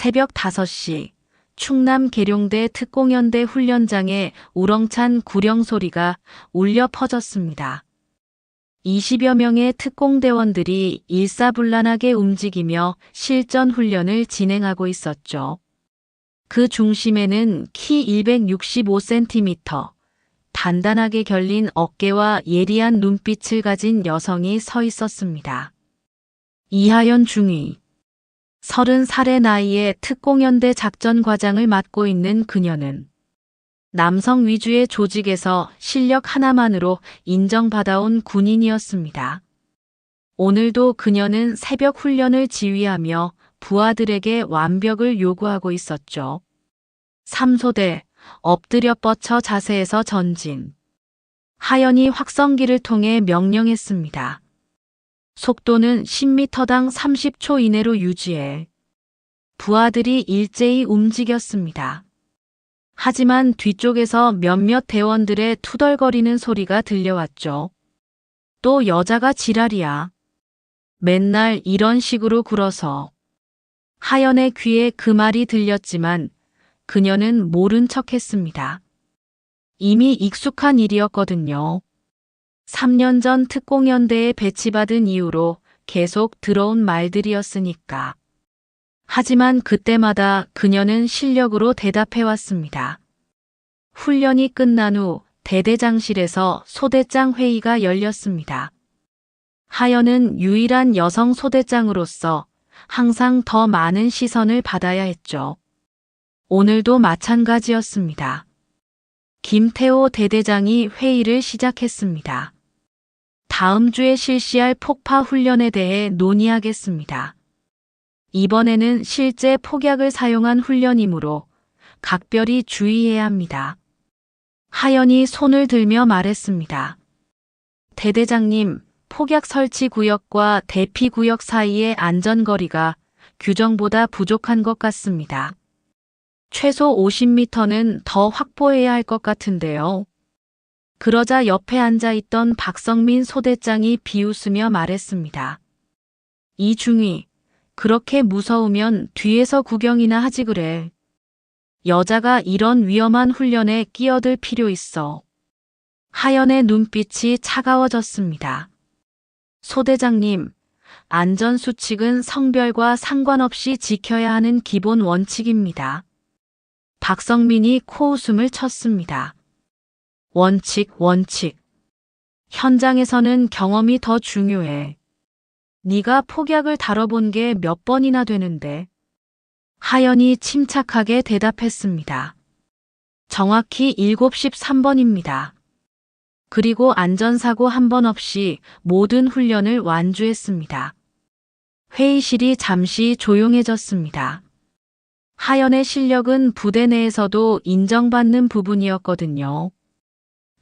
새벽 5시 충남 계룡대 특공연대 훈련장에 우렁찬 구령 소리가 울려 퍼졌습니다. 20여 명의 특공대원들이 일사불란하게 움직이며 실전 훈련을 진행하고 있었죠. 그 중심에는 키 165cm, 단단하게 결린 어깨와 예리한 눈빛을 가진 여성이 서 있었습니다. 이하연 중위. 30살의 나이에 특공연대 작전과장을 맡고 있는 그녀는 남성 위주의 조직에서 실력 하나만으로 인정받아온 군인이었습니다. 오늘도 그녀는 새벽 훈련을 지휘하며 부하들에게 완벽을 요구하고 있었죠. 3소대, 엎드려 뻗쳐 자세에서 전진. 하연이 확성기를 통해 명령했습니다. 속도는 10m당 30초 이내로 유지해. 부하들이 일제히 움직였습니다. 하지만 뒤쪽에서 몇몇 대원들의 투덜거리는 소리가 들려왔죠. 또 여자가 지랄이야. 맨날 이런 식으로 굴어서. 하연의 귀에 그 말이 들렸지만 그녀는 모른 척했습니다. 이미 익숙한 일이었거든요. 3년 전 특공연대에 배치받은 이후로 계속 들어온 말들이었으니까. 하지만 그때마다 그녀는 실력으로 대답해왔습니다. 훈련이 끝난 후 대대장실에서 소대장 회의가 열렸습니다. 하연은 유일한 여성 소대장으로서 항상 더 많은 시선을 받아야 했죠. 오늘도 마찬가지였습니다. 김태호 대대장이 회의를 시작했습니다. 다음 주에 실시할 폭파 훈련에 대해 논의하겠습니다. 이번에는 실제 폭약을 사용한 훈련이므로 각별히 주의해야 합니다. 하연이 손을 들며 말했습니다. 대대장님, 폭약 설치 구역과 대피 구역 사이의 안전거리가 규정보다 부족한 것 같습니다. 최소 50m는 더 확보해야 할 것 같은데요. 그러자 옆에 앉아있던 박성민 소대장이 비웃으며 말했습니다. 이중위, 그렇게 무서우면 뒤에서 구경이나 하지 그래. 여자가 이런 위험한 훈련에 끼어들 필요 있어. 하연의 눈빛이 차가워졌습니다. 소대장님, 안전수칙은 성별과 상관없이 지켜야 하는 기본 원칙입니다. 박성민이 코웃음을 쳤습니다. 원칙. 현장에서는 경험이 더 중요해. 네가 폭약을 다뤄본 게 몇 번이나 되는데. 하연이 침착하게 대답했습니다. 정확히 713번입니다. 그리고 안전사고 한 번 없이 모든 훈련을 완주했습니다. 회의실이 잠시 조용해졌습니다. 하연의 실력은 부대 내에서도 인정받는 부분이었거든요.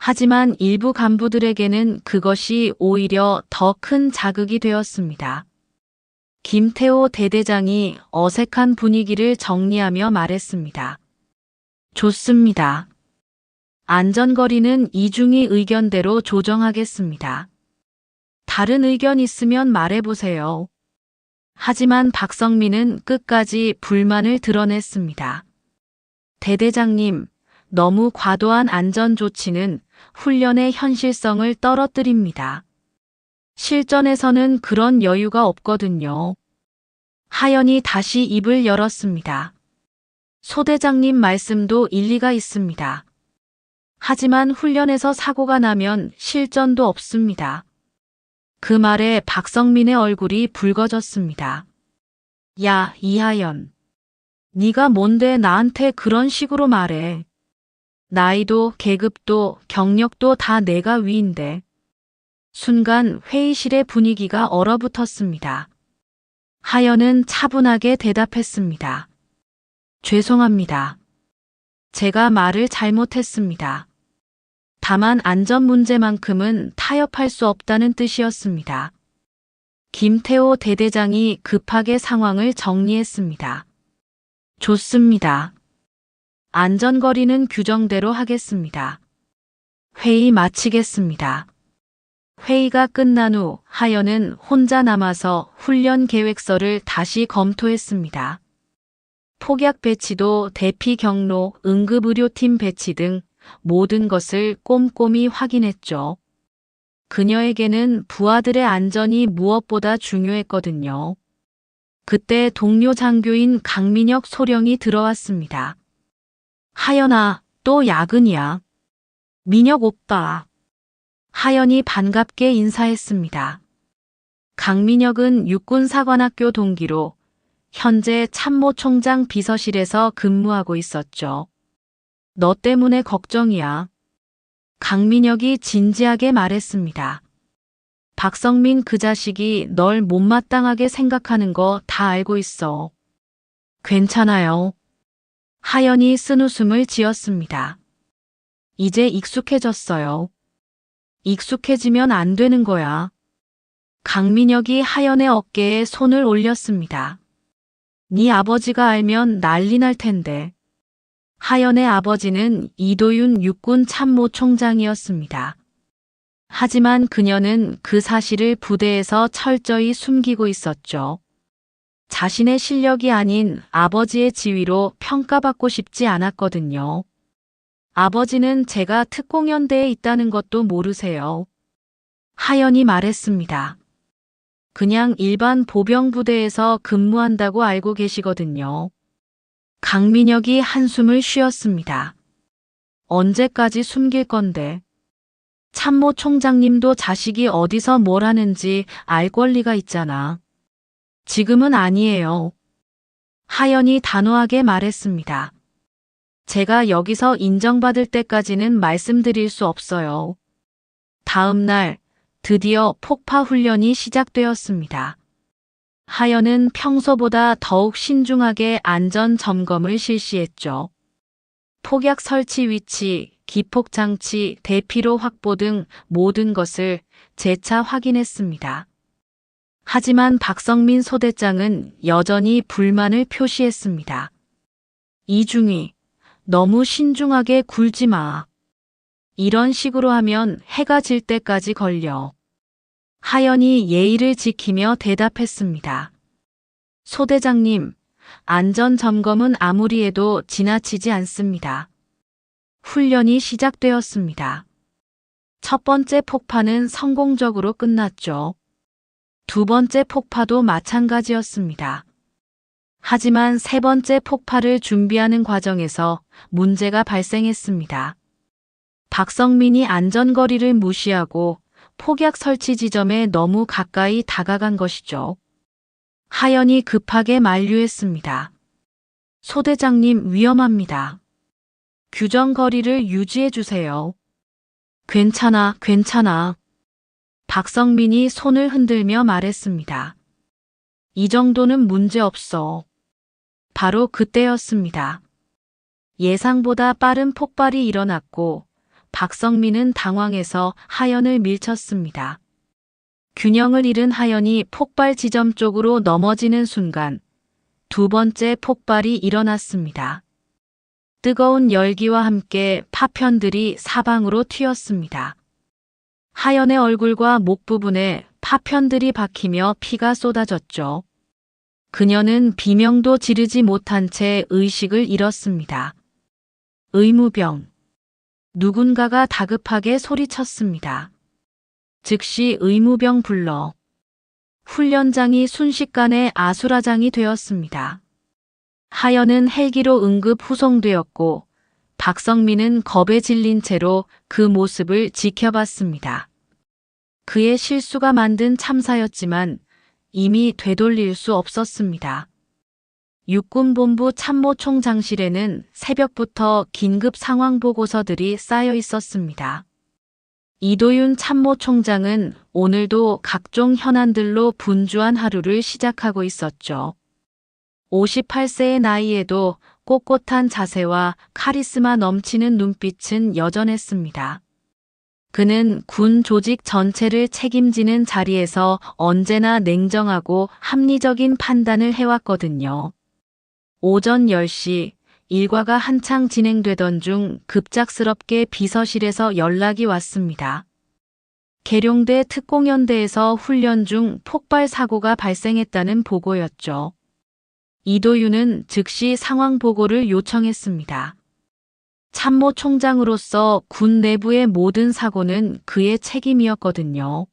하지만 일부 간부들에게는 그것이 오히려 더 큰 자극이 되었습니다. 김태호 대대장이 어색한 분위기를 정리하며 말했습니다. 좋습니다. 안전거리는 이중위 의견대로 조정하겠습니다. 다른 의견 있으면 말해보세요. 하지만 박성민은 끝까지 불만을 드러냈습니다. 대대장님, 너무 과도한 안전조치는 훈련의 현실성을 떨어뜨립니다. 실전에서는 그런 여유가 없거든요. 하연이 다시 입을 열었습니다. 소대장님 말씀도 일리가 있습니다. 하지만 훈련에서 사고가 나면 실전도 없습니다. 그 말에 박성민의 얼굴이 붉어졌습니다. 야, 이하연. 네가 뭔데 나한테 그런 식으로 말해. 나이도 계급도 경력도 다 내가 위인데. 순간 회의실의 분위기가 얼어붙었습니다. 하연은 차분하게 대답했습니다. 죄송합니다. 제가 말을 잘못했습니다. 다만 안전 문제만큼은 타협할 수 없다는 뜻이었습니다. 김태호 대대장이 급하게 상황을 정리했습니다. 좋습니다. 안전거리는 규정대로 하겠습니다. 회의 마치겠습니다. 회의가 끝난 후 하연은 혼자 남아서 훈련 계획서를 다시 검토했습니다. 폭약 배치도 대피 경로, 응급의료팀 배치 등 모든 것을 꼼꼼히 확인했죠. 그녀에게는 부하들의 안전이 무엇보다 중요했거든요. 그때 동료 장교인 강민혁 소령이 들어왔습니다. 하연아, 또 야근이야. 민혁 오빠. 하연이 반갑게 인사했습니다. 강민혁은 육군사관학교 동기로 현재 참모총장 비서실에서 근무하고 있었죠. 너 때문에 걱정이야. 강민혁이 진지하게 말했습니다. 박성민 그 자식이 널 못마땅하게 생각하는 거 다 알고 있어. 괜찮아요. 하연이 쓴웃음을 지었습니다. 이제 익숙해졌어요. 익숙해지면 안 되는 거야. 강민혁이 하연의 어깨에 손을 올렸습니다. 네 아버지가 알면 난리 날 텐데. 하연의 아버지는 이도윤 육군 참모총장이었습니다. 하지만 그녀는 그 사실을 부대에서 철저히 숨기고 있었죠. 자신의 실력이 아닌 아버지의 지위로 평가받고 싶지 않았거든요. 아버지는 제가 특공연대에 있다는 것도 모르세요. 하연이 말했습니다. 그냥 일반 보병부대에서 근무한다고 알고 계시거든요. 강민혁이 한숨을 쉬었습니다. 언제까지 숨길 건데? 참모총장님도 자식이 어디서 뭘 하는지 알 권리가 있잖아. 지금은 아니에요. 하연이 단호하게 말했습니다. 제가 여기서 인정받을 때까지는 말씀드릴 수 없어요. 다음 날 드디어 폭파 훈련이 시작되었습니다. 하연은 평소보다 더욱 신중하게 안전 점검을 실시했죠. 폭약 설치 위치, 기폭 장치, 대피로 확보 등 모든 것을 재차 확인했습니다. 하지만 박성민 소대장은 여전히 불만을 표시했습니다. 이중희, 너무 신중하게 굴지 마. 이런 식으로 하면 해가 질 때까지 걸려. 하연이 예의를 지키며 대답했습니다. 소대장님, 안전점검은 아무리 해도 지나치지 않습니다. 훈련이 시작되었습니다. 첫 번째 폭파는 성공적으로 끝났죠. 두 번째 폭파도 마찬가지였습니다. 하지만 세 번째 폭파를 준비하는 과정에서 문제가 발생했습니다. 박성민이 안전거리를 무시하고 폭약 설치 지점에 너무 가까이 다가간 것이죠. 하연이 급하게 만류했습니다. 소대장님 위험합니다. 규정 거리를 유지해 주세요. 괜찮아, 괜찮아. 박성민이 손을 흔들며 말했습니다. 이 정도는 문제 없어. 바로 그때였습니다. 예상보다 빠른 폭발이 일어났고 박성민은 당황해서 하연을 밀쳤습니다. 균형을 잃은 하연이 폭발 지점 쪽으로 넘어지는 순간 두 번째 폭발이 일어났습니다. 뜨거운 열기와 함께 파편들이 사방으로 튀었습니다. 하연의 얼굴과 목 부분에 파편들이 박히며 피가 쏟아졌죠. 그녀는 비명도 지르지 못한 채 의식을 잃었습니다. 의무병. 누군가가 다급하게 소리쳤습니다. 즉시 의무병 불러. 훈련장이 순식간에 아수라장이 되었습니다. 하연은 헬기로 응급 후송되었고 박성민은 겁에 질린 채로 그 모습을 지켜봤습니다. 그의 실수가 만든 참사였지만 이미 되돌릴 수 없었습니다. 육군본부 참모총장실에는 새벽부터 긴급 상황 보고서들이 쌓여 있었습니다. 이도윤 참모총장은 오늘도 각종 현안들로 분주한 하루를 시작하고 있었죠. 58세의 나이에도 꼿꼿한 자세와 카리스마 넘치는 눈빛은 여전했습니다. 그는 군 조직 전체를 책임지는 자리에서 언제나 냉정하고 합리적인 판단을 해왔거든요. 오전 10시 일과가 한창 진행되던 중 급작스럽게 비서실에서 연락이 왔습니다. 계룡대 특공연대에서 훈련 중 폭발 사고가 발생했다는 보고였죠. 이도윤은 즉시 상황 보고를 요청했습니다. 참모 총장으로서 군 내부의 모든 사고는 그의 책임이었거든요.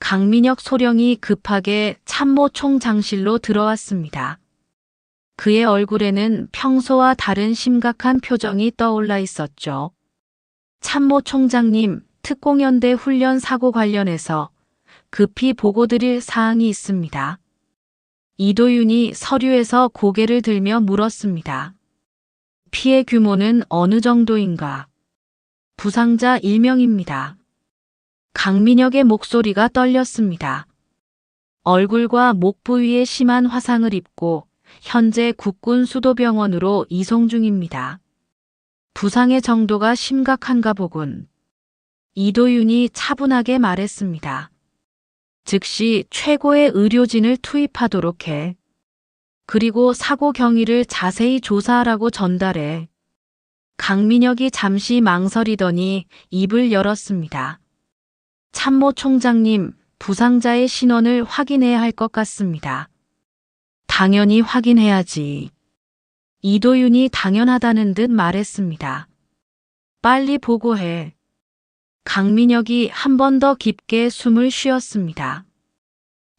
강민혁 소령이 급하게 참모 총장실로 들어왔습니다. 그의 얼굴에는 평소와 다른 심각한 표정이 떠올라 있었죠. 참모 총장님, 특공연대 훈련 사고 관련해서 급히 보고드릴 사항이 있습니다. 이도윤이 서류에서 고개를 들며 물었습니다. 피해 규모는 어느 정도인가? 부상자 1명입니다. 강민혁의 목소리가 떨렸습니다. 얼굴과 목 부위에 심한 화상을 입고 현재 국군 수도병원으로 이송 중입니다. 부상의 정도가 심각한가 보군. 이도윤이 차분하게 말했습니다. 즉시 최고의 의료진을 투입하도록 해. 그리고 사고 경위를 자세히 조사하라고 전달해. 강민혁이 잠시 망설이더니 입을 열었습니다. 참모 총장님, 부상자의 신원을 확인해야 할 것 같습니다. 당연히 확인해야지. 이도윤이 당연하다는 듯 말했습니다. 빨리 보고해. 강민혁이 한 번 더 깊게 숨을 쉬었습니다.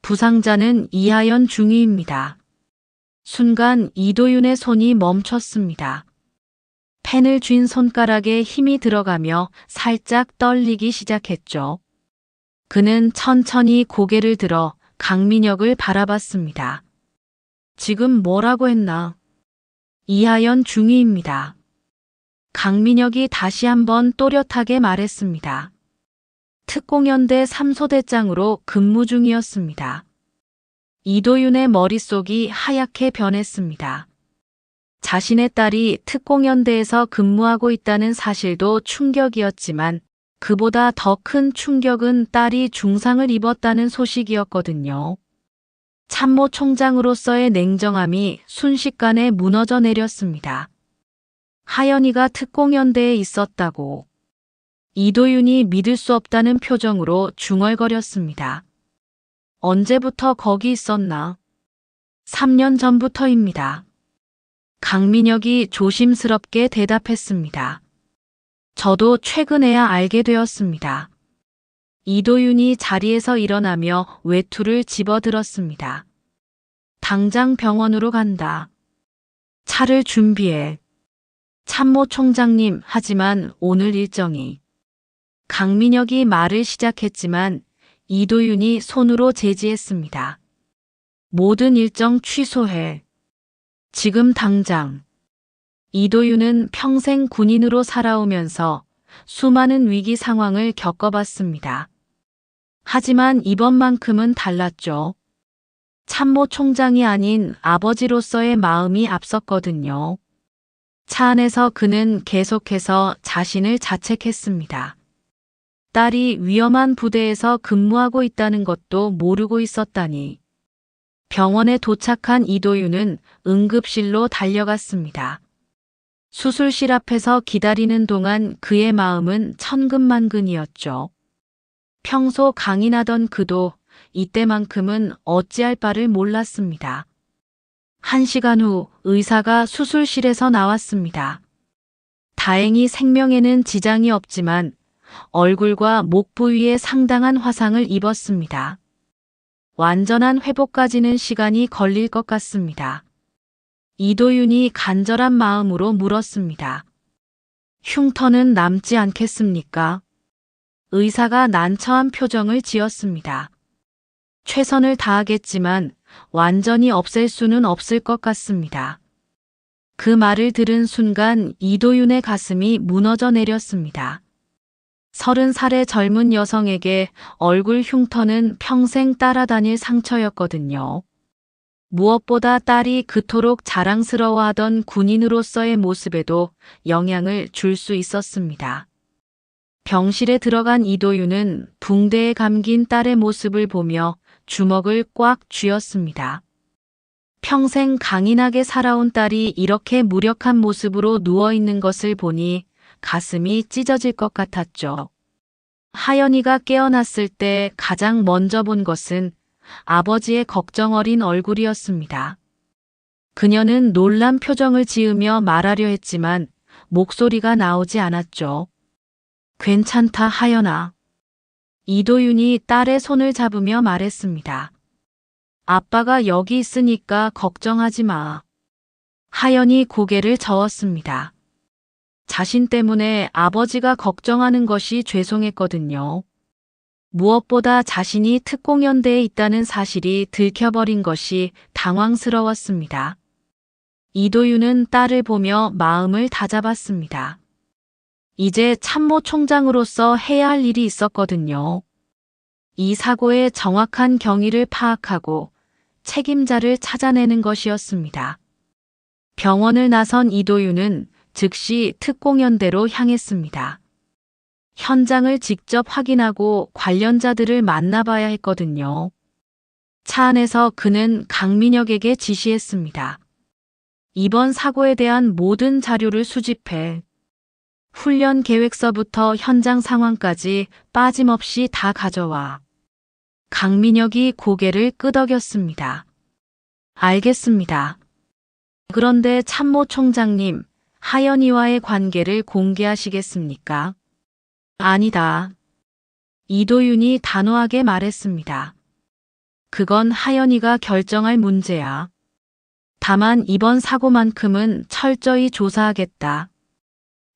부상자는 이하연 중위입니다. 순간 이도윤의 손이 멈췄습니다. 펜을 쥔 손가락에 힘이 들어가며 살짝 떨리기 시작했죠. 그는 천천히 고개를 들어 강민혁을 바라봤습니다. 지금 뭐라고 했나? 이하연 중위입니다. 강민혁이 다시 한번 또렷하게 말했습니다. 특공연대 3소대장으로 근무 중이었습니다. 이도윤의 머릿속이 하얗게 변했습니다. 자신의 딸이 특공연대에서 근무하고 있다는 사실도 충격이었지만 그보다 더 큰 충격은 딸이 중상을 입었다는 소식이었거든요. 참모 총장으로서의 냉정함이 순식간에 무너져 내렸습니다. 하연이가 특공연대에 있었다고. 이도윤이 믿을 수 없다는 표정으로 중얼거렸습니다. 언제부터 거기 있었나? 3년 전부터입니다. 강민혁이 조심스럽게 대답했습니다. 저도 최근에야 알게 되었습니다. 이도윤이 자리에서 일어나며 외투를 집어들었습니다. 당장 병원으로 간다. 차를 준비해. 참모 총장님, 하지만 오늘 일정이. 강민혁이 말을 시작했지만 이도윤이 손으로 제지했습니다. 모든 일정 취소해. 지금 당장. 이도윤은 평생 군인으로 살아오면서 수많은 위기 상황을 겪어봤습니다. 하지만 이번만큼은 달랐죠. 참모 총장이 아닌 아버지로서의 마음이 앞섰거든요. 차 안에서 그는 계속해서 자신을 자책했습니다. 딸이 위험한 부대에서 근무하고 있다는 것도 모르고 있었다니. 병원에 도착한 이도윤은 응급실로 달려갔습니다. 수술실 앞에서 기다리는 동안 그의 마음은 천근만근이었죠. 평소 강인하던 그도 이때만큼은 어찌할 바를 몰랐습니다. 1시간 후 의사가 수술실에서 나왔습니다. 다행히 생명에는 지장이 없지만 얼굴과 목 부위에 상당한 화상을 입었습니다. 완전한 회복까지는 시간이 걸릴 것 같습니다. 이도윤이 간절한 마음으로 물었습니다. 흉터는 남지 않겠습니까? 의사가 난처한 표정을 지었습니다. 최선을 다하겠지만 완전히 없앨 수는 없을 것 같습니다. 그 말을 들은 순간 이도윤의 가슴이 무너져 내렸습니다. 30살의 젊은 여성에게 얼굴 흉터는 평생 따라다닐 상처였거든요. 무엇보다 딸이 그토록 자랑스러워하던 군인으로서의 모습에도 영향을 줄 수 있었습니다. 병실에 들어간 이도윤은 붕대에 감긴 딸의 모습을 보며 주먹을 꽉 쥐었습니다. 평생 강인하게 살아온 딸이 이렇게 무력한 모습으로 누워있는 것을 보니 가슴이 찢어질 것 같았죠. 하연이가 깨어났을 때 가장 먼저 본 것은 아버지의 걱정 어린 얼굴이었습니다. 그녀는 놀란 표정을 지으며 말하려 했지만 목소리가 나오지 않았죠. 괜찮다, 하연아. 이도윤이 딸의 손을 잡으며 말했습니다. 아빠가 여기 있으니까 걱정하지 마. 하연이 고개를 저었습니다. 자신 때문에 아버지가 걱정하는 것이 죄송했거든요. 무엇보다 자신이 특공연대에 있다는 사실이 들켜버린 것이 당황스러웠습니다. 이도윤은 딸을 보며 마음을 다잡았습니다. 이제 참모 총장으로서 해야 할 일이 있었거든요. 이 사고의 정확한 경위를 파악하고 책임자를 찾아내는 것이었습니다. 병원을 나선 이도윤은 즉시 특공연대로 향했습니다. 현장을 직접 확인하고 관련자들을 만나봐야 했거든요. 차 안에서 그는 강민혁에게 지시했습니다. 이번 사고에 대한 모든 자료를 수집해 훈련 계획서부터 현장 상황까지 빠짐없이 다 가져와. 강민혁이 고개를 끄덕였습니다. 알겠습니다. 그런데 참모 총장님, 하연이와의 관계를 공개하시겠습니까? 아니다. 이도윤이 단호하게 말했습니다. 그건 하연이가 결정할 문제야. 다만 이번 사고만큼은 철저히 조사하겠다.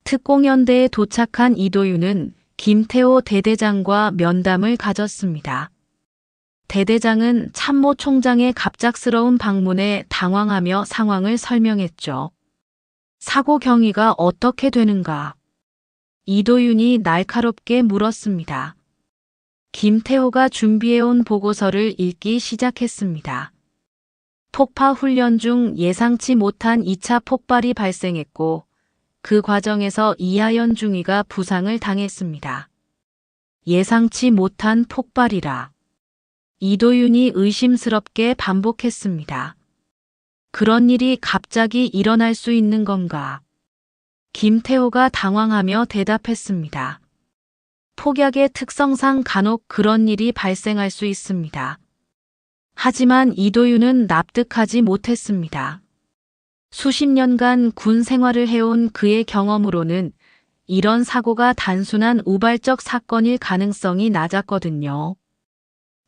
특공연대에 도착한 이도윤은 김태호 대대장과 면담을 가졌습니다. 대대장은 참모 총장의 갑작스러운 방문에 당황하며 상황을 설명했죠. 사고 경위가 어떻게 되는가? 이도윤이 날카롭게 물었습니다. 김태호가 준비해온 보고서를 읽기 시작했습니다. 폭파 훈련 중 예상치 못한 2차 폭발이 발생했고 그 과정에서 이하연 중위가 부상을 당했습니다. 예상치 못한 폭발이라. 이도윤이 의심스럽게 반복했습니다. 그런 일이 갑자기 일어날 수 있는 건가? 김태호가 당황하며 대답했습니다. 폭약의 특성상 간혹 그런 일이 발생할 수 있습니다. 하지만 이도윤은 납득하지 못했습니다. 수십 년간 군 생활을 해온 그의 경험으로는 이런 사고가 단순한 우발적 사건일 가능성이 낮았거든요.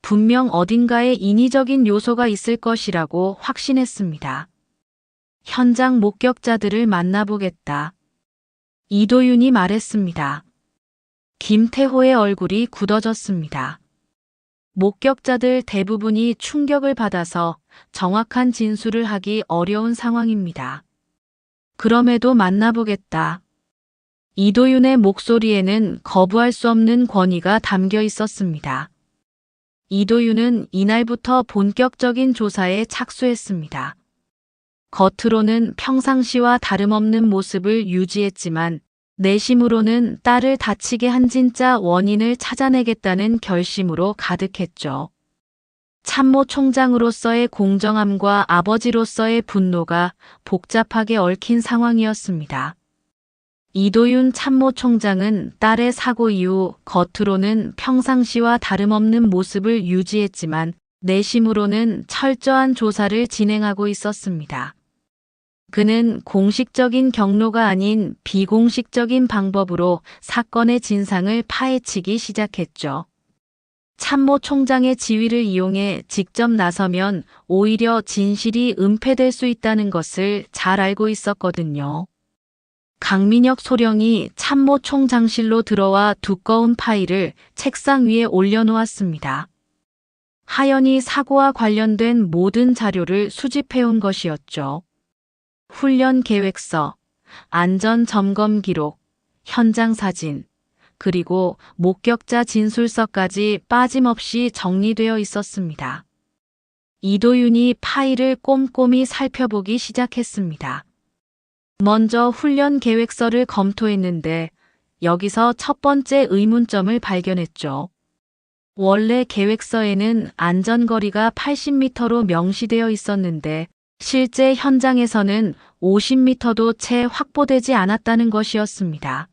분명 어딘가에 인위적인 요소가 있을 것이라고 확신했습니다. 현장 목격자들을 만나보겠다. 이도윤이 말했습니다. 김태호의 얼굴이 굳어졌습니다. 목격자들 대부분이 충격을 받아서 정확한 진술을 하기 어려운 상황입니다. 그럼에도 만나보겠다. 이도윤의 목소리에는 거부할 수 없는 권위가 담겨 있었습니다. 이도윤은 이날부터 본격적인 조사에 착수했습니다. 겉으로는 평상시와 다름없는 모습을 유지했지만 내심으로는 딸을 다치게 한 진짜 원인을 찾아내겠다는 결심으로 가득했죠. 참모 총장으로서의 공정함과 아버지로서의 분노가 복잡하게 얽힌 상황이었습니다. 이도윤 참모 총장은 딸의 사고 이후 겉으로는 평상시와 다름없는 모습을 유지했지만 내심으로는 철저한 조사를 진행하고 있었습니다. 그는 공식적인 경로가 아닌 비공식적인 방법으로 사건의 진상을 파헤치기 시작했죠. 참모 총장의 지위를 이용해 직접 나서면 오히려 진실이 은폐될 수 있다는 것을 잘 알고 있었거든요. 강민혁 소령이 참모 총장실로 들어와 두꺼운 파일을 책상 위에 올려놓았습니다. 하연이 사고와 관련된 모든 자료를 수집해온 것이었죠. 훈련 계획서, 안전 점검 기록, 현장 사진, 그리고 목격자 진술서까지 빠짐없이 정리되어 있었습니다. 이도윤이 파일을 꼼꼼히 살펴보기 시작했습니다. 먼저 훈련 계획서를 검토했는데 여기서 첫 번째 의문점을 발견했죠. 원래 계획서에는 안전거리가 80m로 명시되어 있었는데 실제 현장에서는 50m도 채 확보되지 않았다는 것이었습니다.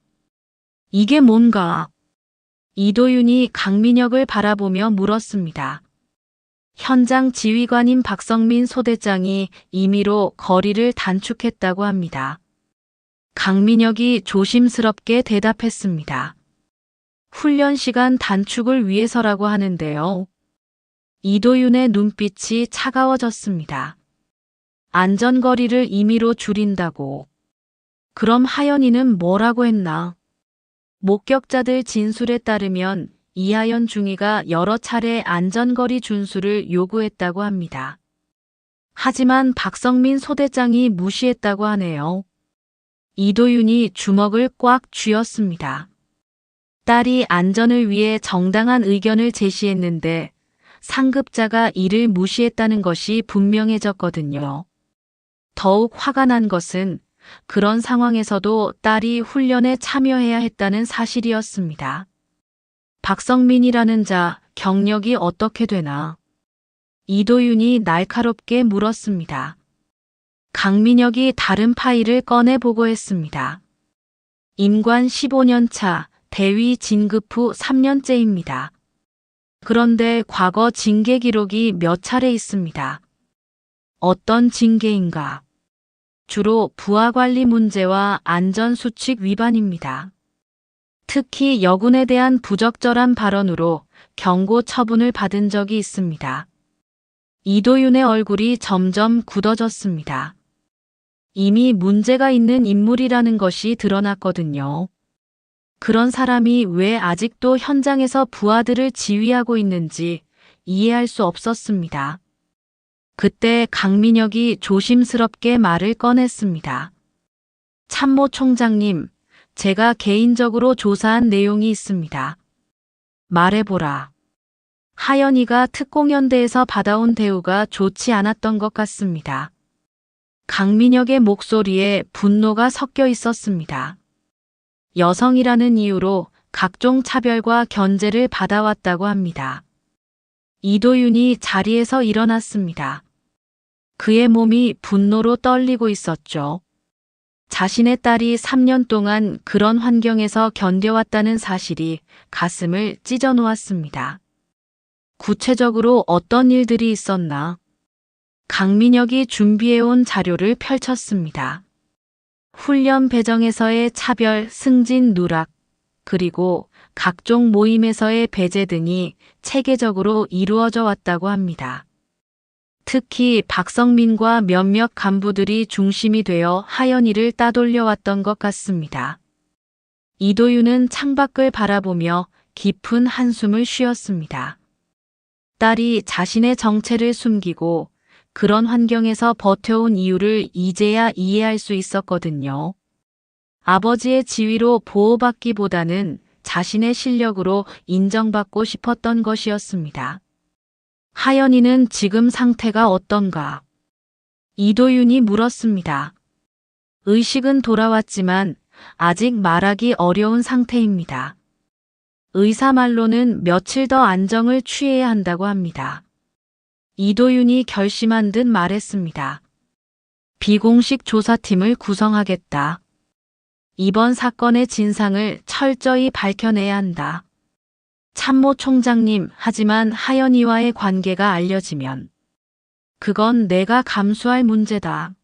이게 뭔가? 이도윤이 강민혁을 바라보며 물었습니다. 현장 지휘관인 박성민 소대장이 임의로 거리를 단축했다고 합니다. 강민혁이 조심스럽게 대답했습니다. 훈련 시간 단축을 위해서라고 하는데요. 이도윤의 눈빛이 차가워졌습니다. 안전거리를 임의로 줄인다고. 그럼 하연이는 뭐라고 했나? 목격자들 진술에 따르면 이하연 중위가 여러 차례 안전거리 준수를 요구했다고 합니다. 하지만 박성민 소대장이 무시했다고 하네요. 이도윤이 주먹을 꽉 쥐었습니다. 딸이 안전을 위해 정당한 의견을 제시했는데 상급자가 이를 무시했다는 것이 분명해졌거든요. 더욱 화가 난 것은 그런 상황에서도 딸이 훈련에 참여해야 했다는 사실이었습니다. 박성민이라는 자 경력이 어떻게 되나? 이도윤이 날카롭게 물었습니다. 강민혁이 다른 파일을 꺼내 보고했습니다. 임관 15년 차, 대위 진급 후 3년째입니다. 그런데 과거 징계 기록이 몇 차례 있습니다. 어떤 징계인가? 주로 부하관리 문제와 안전수칙 위반입니다. 특히 여군에 대한 부적절한 발언으로 경고 처분을 받은 적이 있습니다. 이도윤의 얼굴이 점점 굳어졌습니다. 이미 문제가 있는 인물이라는 것이 드러났거든요. 그런 사람이 왜 아직도 현장에서 부하들을 지휘하고 있는지 이해할 수 없었습니다. 그때 강민혁이 조심스럽게 말을 꺼냈습니다. 참모 총장님, 제가 개인적으로 조사한 내용이 있습니다. 말해보라. 하연이가 특공연대에서 받아온 대우가 좋지 않았던 것 같습니다. 강민혁의 목소리에 분노가 섞여 있었습니다. 여성이라는 이유로 각종 차별과 견제를 받아왔다고 합니다. 이도윤이 자리에서 일어났습니다. 그의 몸이 분노로 떨리고 있었죠. 자신의 딸이 3년 동안 그런 환경에서 견뎌왔다는 사실이 가슴을 찢어 놓았습니다. 구체적으로 어떤 일들이 있었나? 강민혁이 준비해온 자료를 펼쳤습니다. 훈련 배정에서의 차별, 승진 누락, 그리고 각종 모임에서의 배제 등이 체계적으로 이루어져 왔다고 합니다. 특히 박성민과 몇몇 간부들이 중심이 되어 하연이를 따돌려왔던 것 같습니다. 이도윤은 창밖을 바라보며 깊은 한숨을 쉬었습니다. 딸이 자신의 정체를 숨기고 그런 환경에서 버텨온 이유를 이제야 이해할 수 있었거든요. 아버지의 지위로 보호받기보다는 자신의 실력으로 인정받고 싶었던 것이었습니다. 하연이는 지금 상태가 어떤가? 이도윤이 물었습니다. 의식은 돌아왔지만 아직 말하기 어려운 상태입니다. 의사 말로는 며칠 더 안정을 취해야 한다고 합니다. 이도윤이 결심한 듯 말했습니다. 비공식 조사팀을 구성하겠다. 이번 사건의 진상을 철저히 밝혀내야 한다. 참모 총장님, 하지만 하연이와의 관계가 알려지면 그건 내가 감수할 문제다.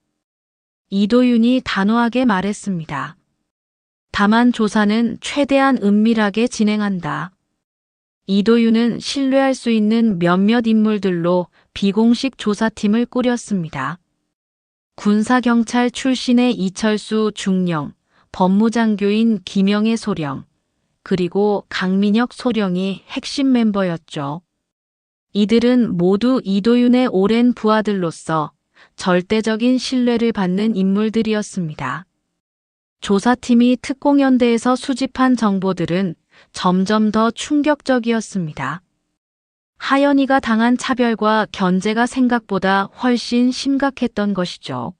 이도윤이 단호하게 말했습니다. 다만 조사는 최대한 은밀하게 진행한다. 이도윤은 신뢰할 수 있는 몇몇 인물들로 비공식 조사팀을 꾸렸습니다. 군사경찰 출신의 이철수 중령, 법무장교인 김영애 소령, 그리고 강민혁 소령이 핵심 멤버였죠. 이들은 모두 이도윤의 오랜 부하들로서 절대적인 신뢰를 받는 인물들이었습니다. 조사팀이 특공연대에서 수집한 정보들은 점점 더 충격적이었습니다. 하연이가 당한 차별과 견제가 생각보다 훨씬 심각했던 것이죠.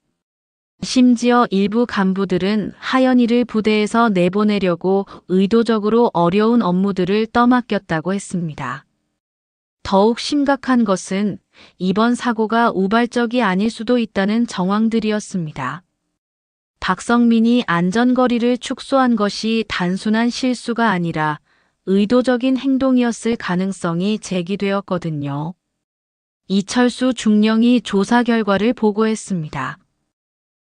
심지어 일부 간부들은 하연이를 부대에서 내보내려고 의도적으로 어려운 업무들을 떠맡겼다고 했습니다. 더욱 심각한 것은 이번 사고가 우발적이 아닐 수도 있다는 정황들이었습니다. 박성민이 안전거리를 축소한 것이 단순한 실수가 아니라 의도적인 행동이었을 가능성이 제기되었거든요. 이철수 중령이 조사 결과를 보고했습니다.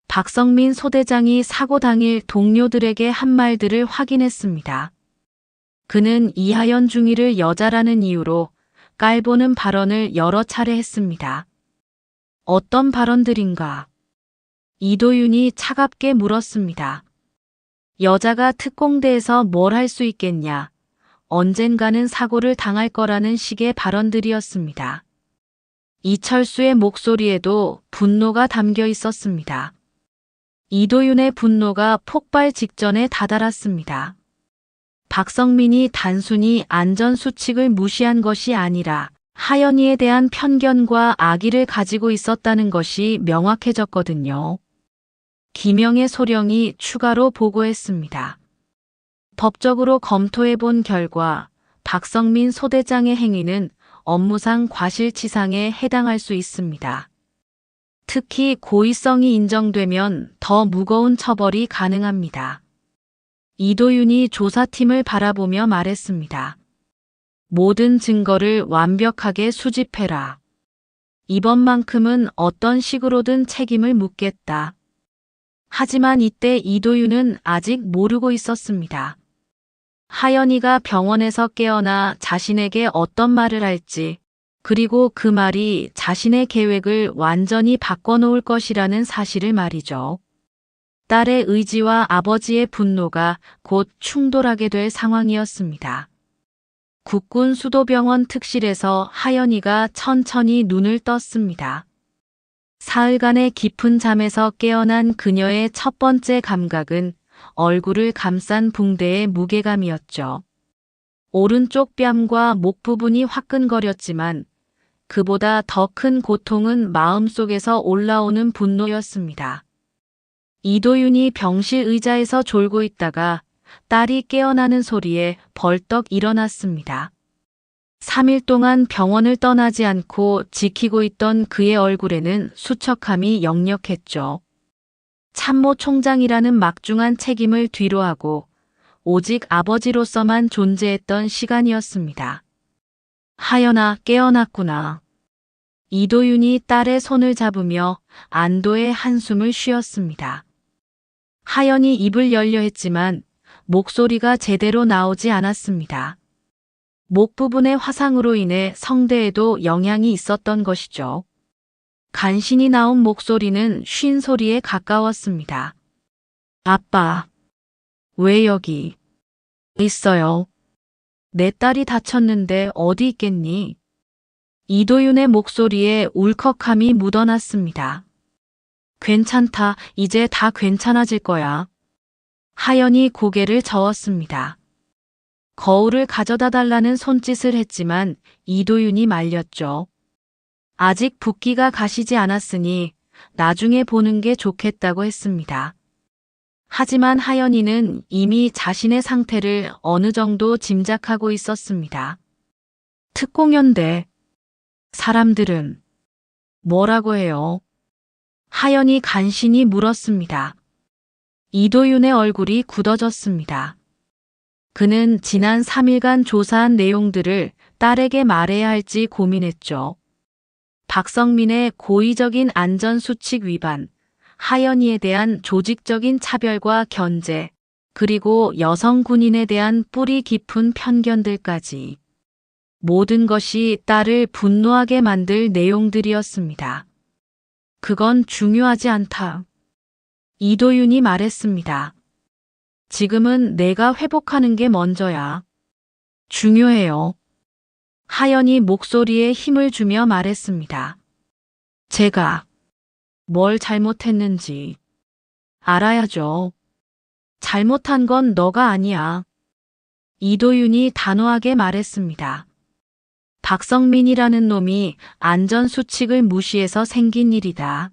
박성민 소대장이 사고 당일 동료들에게 한 말들을 확인했습니다. 그는 이하연 중위를 여자라는 이유로 깔보는 발언을 여러 차례 했습니다. 어떤 발언들인가? 이도윤이 차갑게 물었습니다. 여자가 특공대에서 뭘 할 수 있겠냐? 언젠가는 사고를 당할 거라는 식의 발언들이었습니다. 이철수의 목소리에도 분노가 담겨 있었습니다. 이도윤의 분노가 폭발 직전에 다다랐습니다. 박성민이 단순히 안전수칙을 무시한 것이 아니라 하연이에 대한 편견과 악의를 가지고 있었다는 것이 명확해졌거든요. 김영애 소령이 추가로 보고했습니다. 법적으로 검토해 본 결과 박성민 소대장의 행위는 업무상 과실치상에 해당할 수 있습니다. 특히 고의성이 인정되면 더 무거운 처벌이 가능합니다. 이도윤이 조사팀을 바라보며 말했습니다. 모든 증거를 완벽하게 수집해라. 이번만큼은 어떤 식으로든 책임을 묻겠다. 하지만 이때 이도윤은 아직 모르고 있었습니다. 하연이가 병원에서 깨어나 자신에게 어떤 말을 할지, 그리고 그 말이 자신의 계획을 완전히 바꿔놓을 것이라는 사실을 말이죠. 딸의 의지와 아버지의 분노가 곧 충돌하게 될 상황이었습니다. 국군 수도병원 특실에서 하연이가 천천히 눈을 떴습니다. 사흘간의 깊은 잠에서 깨어난 그녀의 첫 번째 감각은 얼굴을 감싼 붕대의 무게감이었죠. 오른쪽 뺨과 목 부분이 화끈거렸지만 그보다 더 큰 고통은 마음속에서 올라오는 분노였습니다. 이도윤이 병실 의자에서 졸고 있다가 딸이 깨어나는 소리에 벌떡 일어났습니다. 3일 동안 병원을 떠나지 않고 지키고 있던 그의 얼굴에는 수척함이 역력했죠. 참모 총장이라는 막중한 책임을 뒤로하고 오직 아버지로서만 존재했던 시간이었습니다. 하연아, 깨어났구나. 이도윤이 딸의 손을 잡으며 안도의 한숨을 쉬었습니다. 하연이 입을 열려 했지만 목소리가 제대로 나오지 않았습니다. 목 부분의 화상으로 인해 성대에도 영향이 있었던 것이죠. 간신히 나온 목소리는 쉰 소리에 가까웠습니다. 아빠, 왜 여기 있어요? 내 딸이 다쳤는데 어디 있겠니? 이도윤의 목소리에 울컥함이 묻어났습니다. 괜찮다, 이제 다 괜찮아질 거야. 하연이 고개를 저었습니다. 거울을 가져다 달라는 손짓을 했지만 이도윤이 말렸죠. 아직 붓기가 가시지 않았으니 나중에 보는 게 좋겠다고 했습니다. 하지만 하연이는 이미 자신의 상태를 어느 정도 짐작하고 있었습니다. 특공연대 사람들은 뭐라고 해요? 하연이 간신히 물었습니다. 이도윤의 얼굴이 굳어졌습니다. 그는 지난 3일간 조사한 내용들을 딸에게 말해야 할지 고민했죠. 박성민의 고의적인 안전수칙 위반, 하연이에 대한 조직적인 차별과 견제, 그리고 여성 군인에 대한 뿌리 깊은 편견들까지. 모든 것이 딸을 분노하게 만들 내용들이었습니다. 그건 중요하지 않다. 이도윤이 말했습니다. 지금은 내가 회복하는 게 먼저야. 중요해요. 하연이 목소리에 힘을 주며 말했습니다. 제가 뭘 잘못했는지 알아야죠. 잘못한 건 너가 아니야. 이도윤이 단호하게 말했습니다. 박성민이라는 놈이 안전수칙을 무시해서 생긴 일이다.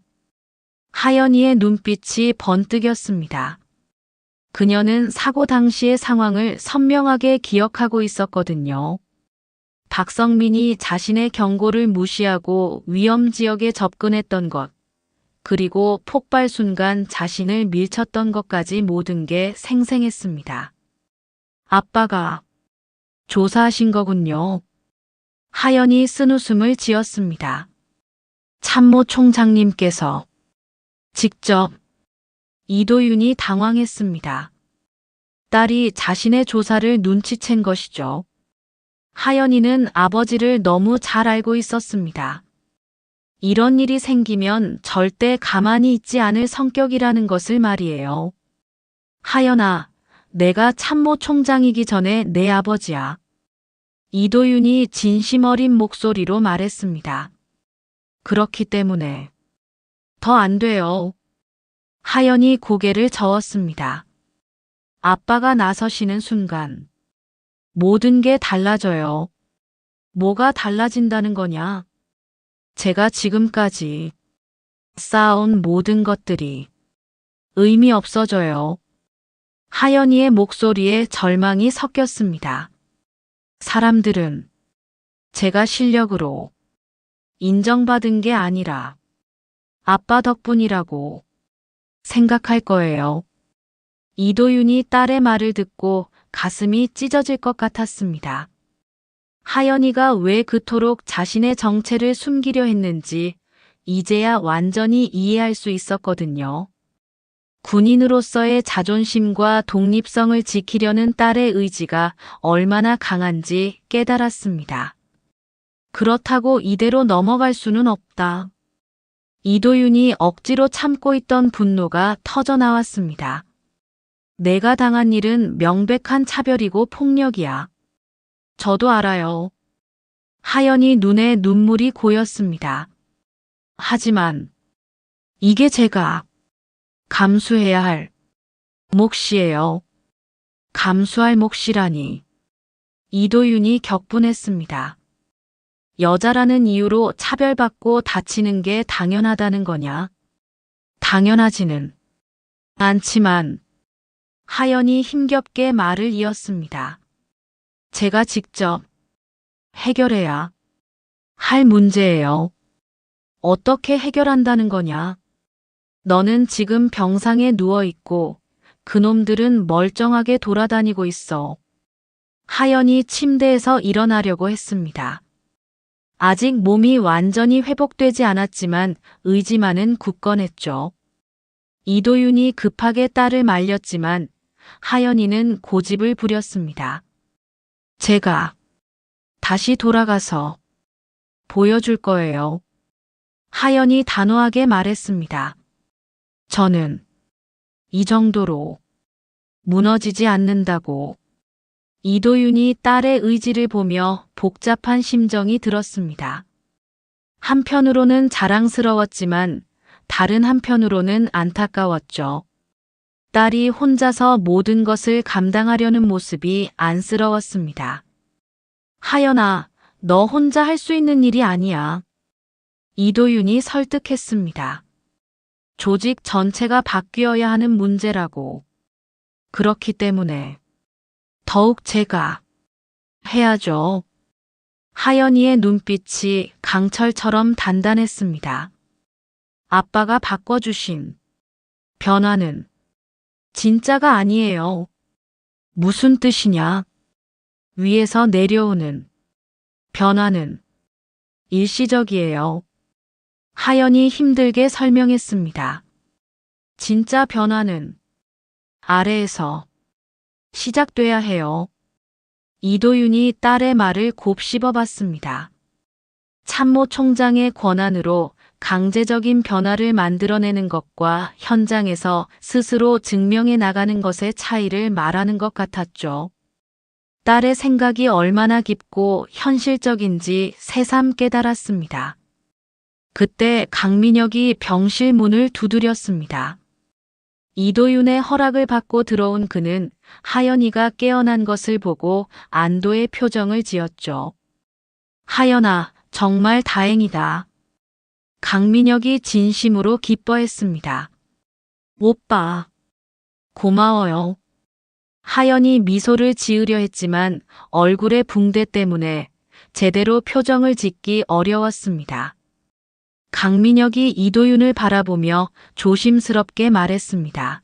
하연이의 눈빛이 번뜩였습니다. 그녀는 사고 당시의 상황을 선명하게 기억하고 있었거든요. 박성민이 자신의 경고를 무시하고 위험 지역에 접근했던 것, 그리고 폭발 순간 자신을 밀쳤던 것까지 모든 게 생생했습니다. 아빠가 조사하신 거군요. 하연이 쓴웃음을 지었습니다. 참모 총장님께서 직접. 이도윤이 당황했습니다. 딸이 자신의 조사를 눈치챈 것이죠. 하연이는 아버지를 너무 잘 알고 있었습니다. 이런 일이 생기면 절대 가만히 있지 않을 성격이라는 것을 말이에요. 하연아, 내가 참모 총장이기 전에 내 아버지야. 이도윤이 진심 어린 목소리로 말했습니다. 그렇기 때문에 더 안 돼요. 하연이 고개를 저었습니다. 아빠가 나서시는 순간 모든 게 달라져요. 뭐가 달라진다는 거냐? 제가 지금까지 쌓아온 모든 것들이 의미 없어져요. 하연이의 목소리에 절망이 섞였습니다. 사람들은 제가 실력으로 인정받은 게 아니라 아빠 덕분이라고 생각할 거예요. 이도윤이 딸의 말을 듣고 가슴이 찢어질 것 같았습니다. 하연이가 왜 그토록 자신의 정체를 숨기려 했는지 이제야 완전히 이해할 수 있었거든요. 군인으로서의 자존심과 독립성을 지키려는 딸의 의지가 얼마나 강한지 깨달았습니다. 그렇다고 이대로 넘어갈 수는 없다. 이도윤이 억지로 참고 있던 분노가 터져 나왔습니다. 내가 당한 일은 명백한 차별이고 폭력이야. 저도 알아요. 하연이 눈에 눈물이 고였습니다. 하지만 이게 제가 감수해야 할 몫이에요. 감수할 몫이라니. 이도윤이 격분했습니다. 여자라는 이유로 차별받고 다치는 게 당연하다는 거냐? 당연하지는 않지만 하연이 힘겹게 말을 이었습니다. 제가 직접 해결해야 할 문제예요. 어떻게 해결한다는 거냐? 너는 지금 병상에 누워있고 그놈들은 멀쩡하게 돌아다니고 있어. 하연이 침대에서 일어나려고 했습니다. 아직 몸이 완전히 회복되지 않았지만 의지만은 굳건했죠. 이도윤이 급하게 딸을 말렸지만 하연이는 고집을 부렸습니다. 제가 다시 돌아가서 보여줄 거예요. 하연이 단호하게 말했습니다. 저는 이 정도로 무너지지 않는다고. 이도윤이 딸의 의지를 보며 복잡한 심정이 들었습니다. 한편으로는 자랑스러웠지만 다른 한편으로는 안타까웠죠. 딸이 혼자서 모든 것을 감당하려는 모습이 안쓰러웠습니다. 하연아, 너 혼자 할 수 있는 일이 아니야. 이도윤이 설득했습니다. 조직 전체가 바뀌어야 하는 문제라고. 그렇기 때문에 더욱 제가 해야죠. 하연이의 눈빛이 강철처럼 단단했습니다. 아빠가 바꿔주신 변화는 진짜가 아니에요. 무슨 뜻이냐? 위에서 내려오는 변화는 일시적이에요. 하연이 힘들게 설명했습니다. 진짜 변화는 아래에서 시작돼야 해요. 이도윤이 딸의 말을 곱씹어 봤습니다. 참모 총장의 권한으로 강제적인 변화를 만들어내는 것과 현장에서 스스로 증명해 나가는 것의 차이를 말하는 것 같았죠. 딸의 생각이 얼마나 깊고 현실적인지 새삼 깨달았습니다. 그때 강민혁이 병실 문을 두드렸습니다. 이도윤의 허락을 받고 들어온 그는 하연이가 깨어난 것을 보고 안도의 표정을 지었죠. 하연아, 정말 다행이다. 강민혁이 진심으로 기뻐했습니다. 오빠, 고마워요. 하연이 미소를 지으려 했지만 얼굴의 붕대 때문에 제대로 표정을 짓기 어려웠습니다. 강민혁이 이도윤을 바라보며 조심스럽게 말했습니다.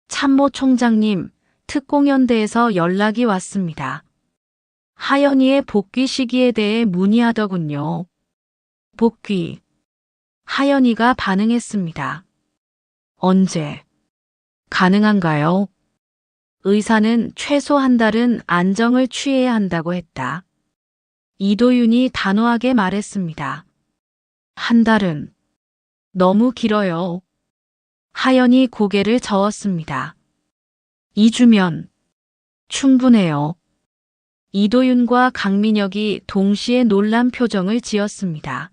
참모 총장님, 특공연대에서 연락이 왔습니다. 하연이의 복귀 시기에 대해 문의하더군요. 복귀. 하연이가 반응했습니다. 언제? 가능한가요? 의사는 최소 한 달은 안정을 취해야 한다고 했다. 이도윤이 단호하게 말했습니다. 한 달은 너무 길어요. 하연이 고개를 저었습니다. 2주면 충분해요. 이도윤과 강민혁이 동시에 놀란 표정을 지었습니다.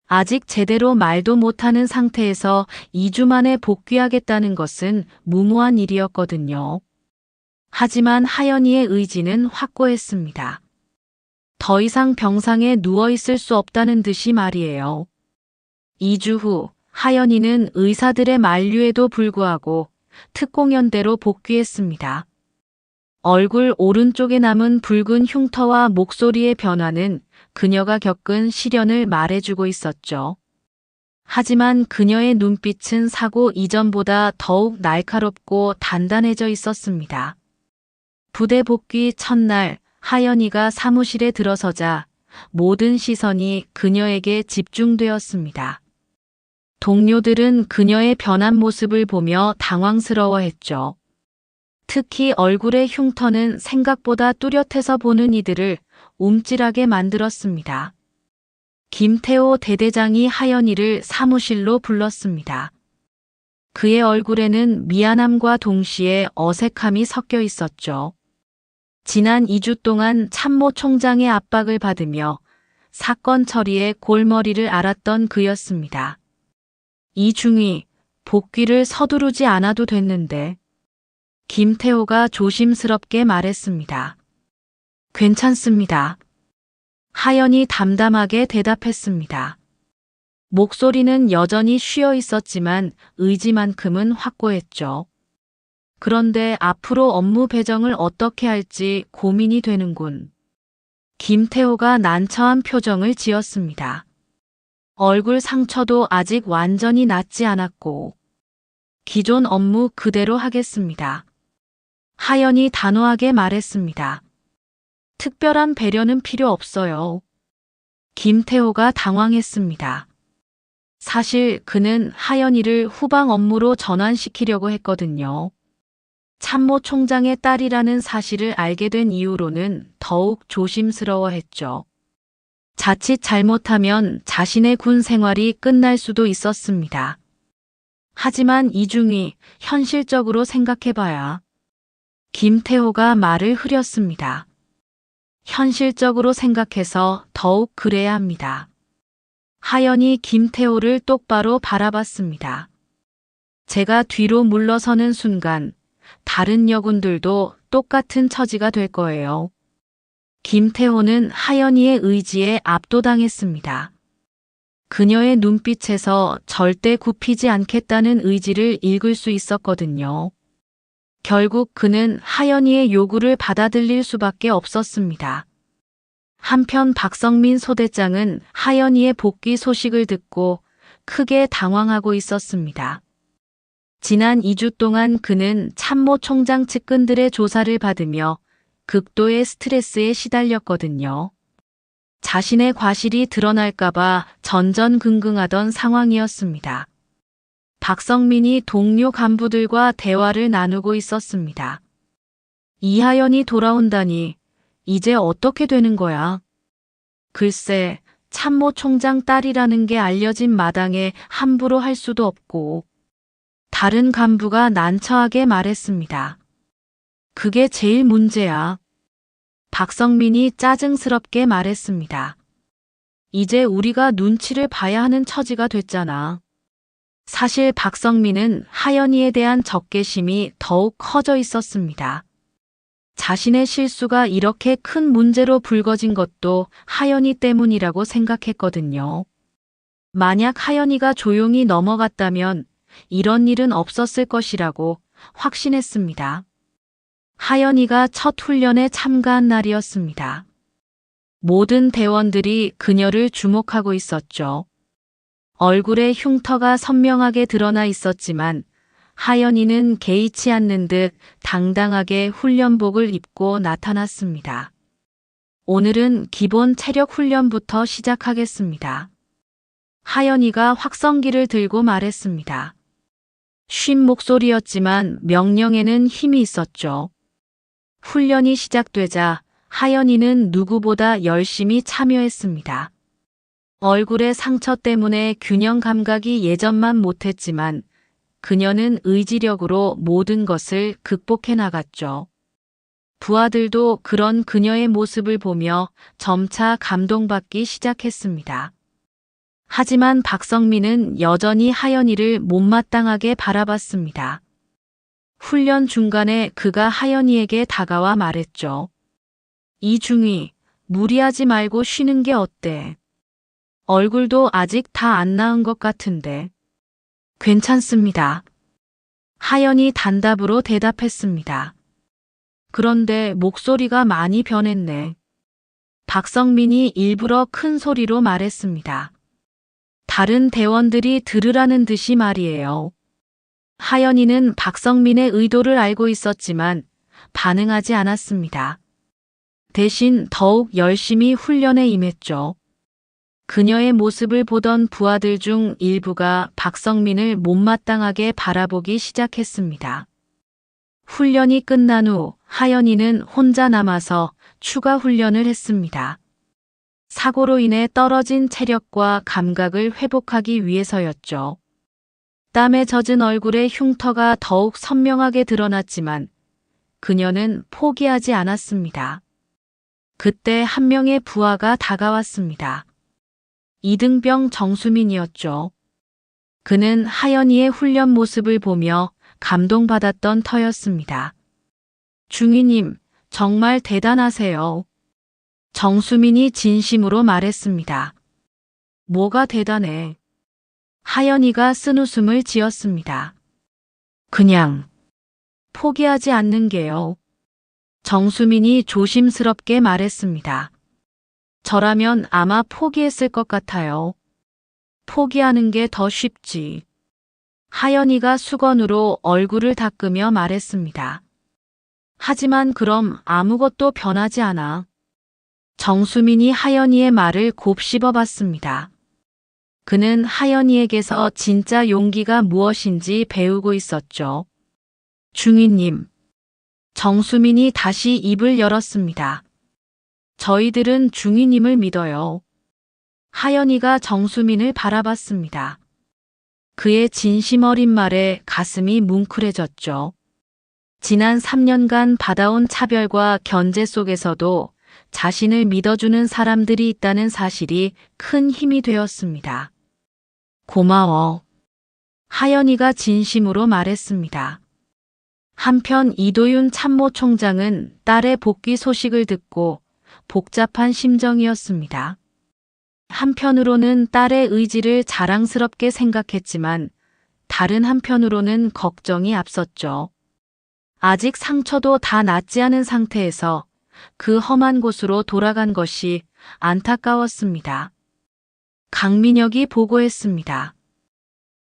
아직 제대로 말도 못하는 상태에서 2주 만에 복귀하겠다는 것은 무모한 일이었거든요. 하지만 하연이의 의지는 확고했습니다. 더 이상 병상에 누워있을 수 없다는 듯이 말이에요. 2주 후 하연이는 의사들의 만류에도 불구하고 특공연대로 복귀했습니다. 얼굴 오른쪽에 남은 붉은 흉터와 목소리의 변화는 그녀가 겪은 시련을 말해주고 있었죠. 하지만 그녀의 눈빛은 사고 이전보다 더욱 날카롭고 단단해져 있었습니다. 부대 복귀 첫날 하연이가 사무실에 들어서자 모든 시선이 그녀에게 집중되었습니다. 동료들은 그녀의 변한 모습을 보며 당황스러워했죠. 특히 얼굴의 흉터는 생각보다 뚜렷해서 보는 이들을 움찔하게 만들었습니다. 김태호 대대장이 하연이를 사무실로 불렀습니다. 그의 얼굴에는 미안함과 동시에 어색함이 섞여 있었죠. 지난 2주 동안 참모 총장의 압박을 받으며 사건 처리에 골머리를 앓았던 그였습니다. 이중이 복귀를 서두르지 않아도 됐는데 김태호가 조심스럽게 말했습니다. 괜찮습니다. 하연이 담담하게 대답했습니다. 목소리는 여전히 쉬어 있었지만 의지만큼은 확고했죠. 그런데 앞으로 업무 배정을 어떻게 할지 고민이 되는군. 김태호가 난처한 표정을 지었습니다. 얼굴 상처도 아직 완전히 낫지 않았고 기존 업무 그대로 하겠습니다. 하연이 단호하게 말했습니다. 특별한 배려는 필요 없어요. 김태호가 당황했습니다. 사실 그는 하연이를 후방 업무로 전환시키려고 했거든요. 참모 총장의 딸이라는 사실을 알게 된 이후로는 더욱 조심스러워했죠. 자칫 잘못하면 자신의 군 생활이 끝날 수도 있었습니다. 하지만 이중이 현실적으로 생각해봐야 김태호가 말을 흐렸습니다. 현실적으로 생각해서 더욱 그래야 합니다. 하연이 김태호를 똑바로 바라봤습니다. 제가 뒤로 물러서는 순간 다른 여군들도 똑같은 처지가 될 거예요. 김태호는 하연이의 의지에 압도당했습니다. 그녀의 눈빛에서 절대 굽히지 않겠다는 의지를 읽을 수 있었거든요. 결국 그는 하연이의 요구를 받아들일 수밖에 없었습니다. 한편 박성민 소대장은 하연이의 복귀 소식을 듣고 크게 당황하고 있었습니다. 지난 2주 동안 그는 참모 총장 측근들의 조사를 받으며 극도의 스트레스에 시달렸거든요. 자신의 과실이 드러날까봐 전전긍긍하던 상황이었습니다. 박성민이 동료 간부들과 대화를 나누고 있었습니다. 이하연이 돌아온다니 이제 어떻게 되는 거야? 글쎄, 참모 총장 딸이라는 게 알려진 마당에 함부로 할 수도 없고 다른 간부가 난처하게 말했습니다. 그게 제일 문제야. 박성민이 짜증스럽게 말했습니다. 이제 우리가 눈치를 봐야 하는 처지가 됐잖아. 사실 박성민은 하연이에 대한 적개심이 더욱 커져 있었습니다. 자신의 실수가 이렇게 큰 문제로 불거진 것도 하연이 때문이라고 생각했거든요. 만약 하연이가 조용히 넘어갔다면 이런 일은 없었을 것이라고 확신했습니다. 하연이가 첫 훈련에 참가한 날이었습니다. 모든 대원들이 그녀를 주목하고 있었죠. 얼굴에 흉터가 선명하게 드러나 있었지만 하연이는 개의치 않는 듯 당당하게 훈련복을 입고 나타났습니다. 오늘은 기본 체력 훈련부터 시작하겠습니다. 하연이가 확성기를 들고 말했습니다. 쉰 목소리였지만 명령에는 힘이 있었죠. 훈련이 시작되자 하연이는 누구보다 열심히 참여했습니다. 얼굴의 상처 때문에 균형 감각이 예전만 못했지만 그녀는 의지력으로 모든 것을 극복해 나갔죠. 부하들도 그런 그녀의 모습을 보며 점차 감동받기 시작했습니다. 하지만 박성민은 여전히 하연이를 못마땅하게 바라봤습니다. 훈련 중간에 그가 하연이에게 다가와 말했죠. 이중희, 무리하지 말고 쉬는 게 어때? 얼굴도 아직 다 안 나은 것 같은데. 괜찮습니다. 하연이 단답으로 대답했습니다. 그런데 목소리가 많이 변했네. 박성민이 일부러 큰 소리로 말했습니다. 다른 대원들이 들으라는 듯이 말이에요. 하연이는 박성민의 의도를 알고 있었지만 반응하지 않았습니다. 대신 더욱 열심히 훈련에 임했죠. 그녀의 모습을 보던 부하들 중 일부가 박성민을 못마땅하게 바라보기 시작했습니다. 훈련이 끝난 후 하연이는 혼자 남아서 추가 훈련을 했습니다. 사고로 인해 떨어진 체력과 감각을 회복하기 위해서였죠. 땀에 젖은 얼굴에 흉터가 더욱 선명하게 드러났지만 그녀는 포기하지 않았습니다. 그때 한 명의 부하가 다가왔습니다. 이등병 정수민이었죠. 그는 하연이의 훈련 모습을 보며 감동받았던 터였습니다. 중위님, 정말 대단하세요. 정수민이 진심으로 말했습니다. 뭐가 대단해? 하연이가 쓴웃음을 지었습니다. 그냥 포기하지 않는 게요. 정수민이 조심스럽게 말했습니다. 저라면 아마 포기했을 것 같아요. 포기하는 게 더 쉽지. 하연이가 수건으로 얼굴을 닦으며 말했습니다. 하지만 그럼 아무것도 변하지 않아. 정수민이 하연이의 말을 곱씹어 봤습니다. 그는 하연이에게서 진짜 용기가 무엇인지 배우고 있었죠. 중위님. 정수민이 다시 입을 열었습니다. 저희들은 중위님을 믿어요. 하연이가 정수민을 바라봤습니다. 그의 진심 어린 말에 가슴이 뭉클해졌죠. 지난 3년간 받아온 차별과 견제 속에서도 자신을 믿어주는 사람들이 있다는 사실이 큰 힘이 되었습니다. 고마워. 하연이가 진심으로 말했습니다. 한편 이도윤 참모총장은 딸의 복귀 소식을 듣고 복잡한 심정이었습니다. 한편으로는 딸의 의지를 자랑스럽게 생각했지만 다른 한편으로는 걱정이 앞섰죠. 아직 상처도 다 낫지 않은 상태에서 그 험한 곳으로 돌아간 것이 안타까웠습니다. 강민혁이 보고했습니다.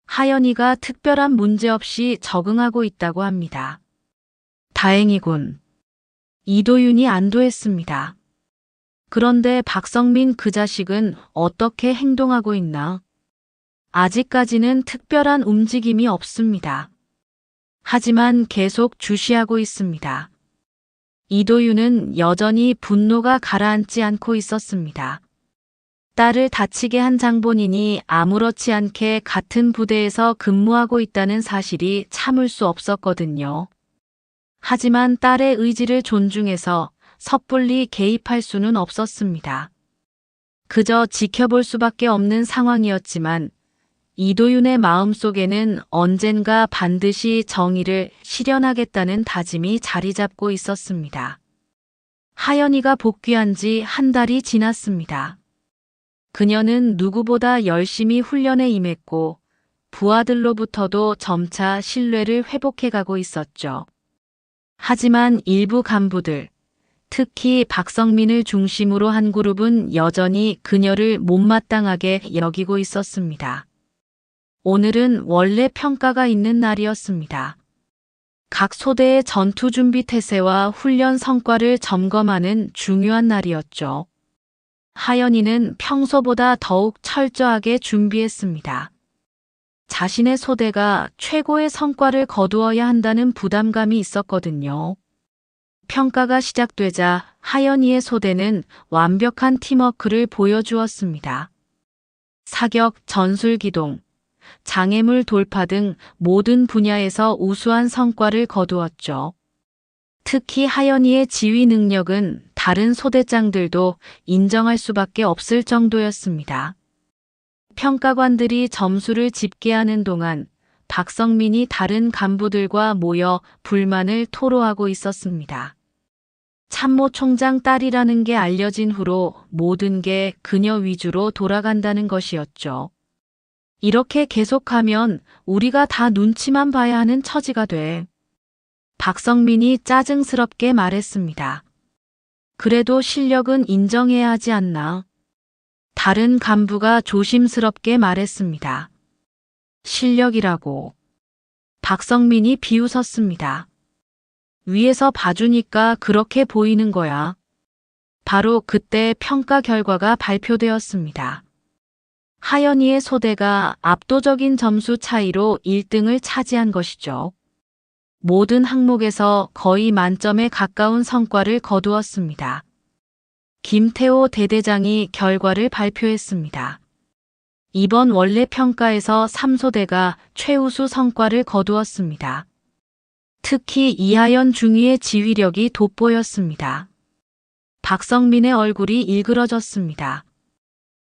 하연이가 특별한 문제 없이 적응하고 있다고 합니다. 다행이군. 이도윤이 안도했습니다. 그런데 박성민 그 자식은 어떻게 행동하고 있나? 아직까지는 특별한 움직임이 없습니다. 하지만 계속 주시하고 있습니다. 이도윤은 여전히 분노가 가라앉지 않고 있었습니다. 딸을 다치게 한 장본인이 아무렇지 않게 같은 부대에서 근무하고 있다는 사실이 참을 수 없었거든요. 하지만 딸의 의지를 존중해서 섣불리 개입할 수는 없었습니다. 그저 지켜볼 수밖에 없는 상황이었지만 이도윤의 마음속에는 언젠가 반드시 정의를 실현하겠다는 다짐이 자리 잡고 있었습니다. 하연이가 복귀한 지 한 달이 지났습니다. 그녀는 누구보다 열심히 훈련에 임했고 부하들로부터도 점차 신뢰를 회복해가고 있었죠. 하지만 일부 간부들, 특히 박성민을 중심으로 한 그룹은 여전히 그녀를 못마땅하게 여기고 있었습니다. 오늘은 원래 평가가 있는 날이었습니다. 각 소대의 전투준비 태세와 훈련 성과를 점검하는 중요한 날이었죠. 하연이는 평소보다 더욱 철저하게 준비했습니다. 자신의 소대가 최고의 성과를 거두어야 한다는 부담감이 있었거든요. 평가가 시작되자 하연이의 소대는 완벽한 팀워크를 보여주었습니다. 사격, 전술기동, 장애물 돌파 등 모든 분야에서 우수한 성과를 거두었죠. 특히 하연이의 지휘 능력은 다른 소대장들도 인정할 수밖에 없을 정도였습니다. 평가관들이 점수를 집계하는 동안 박성민이 다른 간부들과 모여 불만을 토로하고 있었습니다. 참모 총장 딸이라는 게 알려진 후로 모든 게 그녀 위주로 돌아간다는 것이었죠. 이렇게 계속하면 우리가 다 눈치만 봐야 하는 처지가 돼. 박성민이 짜증스럽게 말했습니다. 그래도 실력은 인정해야 하지 않나? 다른 간부가 조심스럽게 말했습니다. 실력이라고. 박성민이 비웃었습니다. 위에서 봐주니까 그렇게 보이는 거야. 바로 그때 평가 결과가 발표되었습니다. 하연이의 소대가 압도적인 점수 차이로 1등을 차지한 것이죠. 모든 항목에서 거의 만점에 가까운 성과를 거두었습니다. 김태호 대대장이 결과를 발표했습니다. 이번 원래 평가에서 3소대가 최우수 성과를 거두었습니다. 특히 이하연 중위의 지휘력이 돋보였습니다. 박성민의 얼굴이 일그러졌습니다.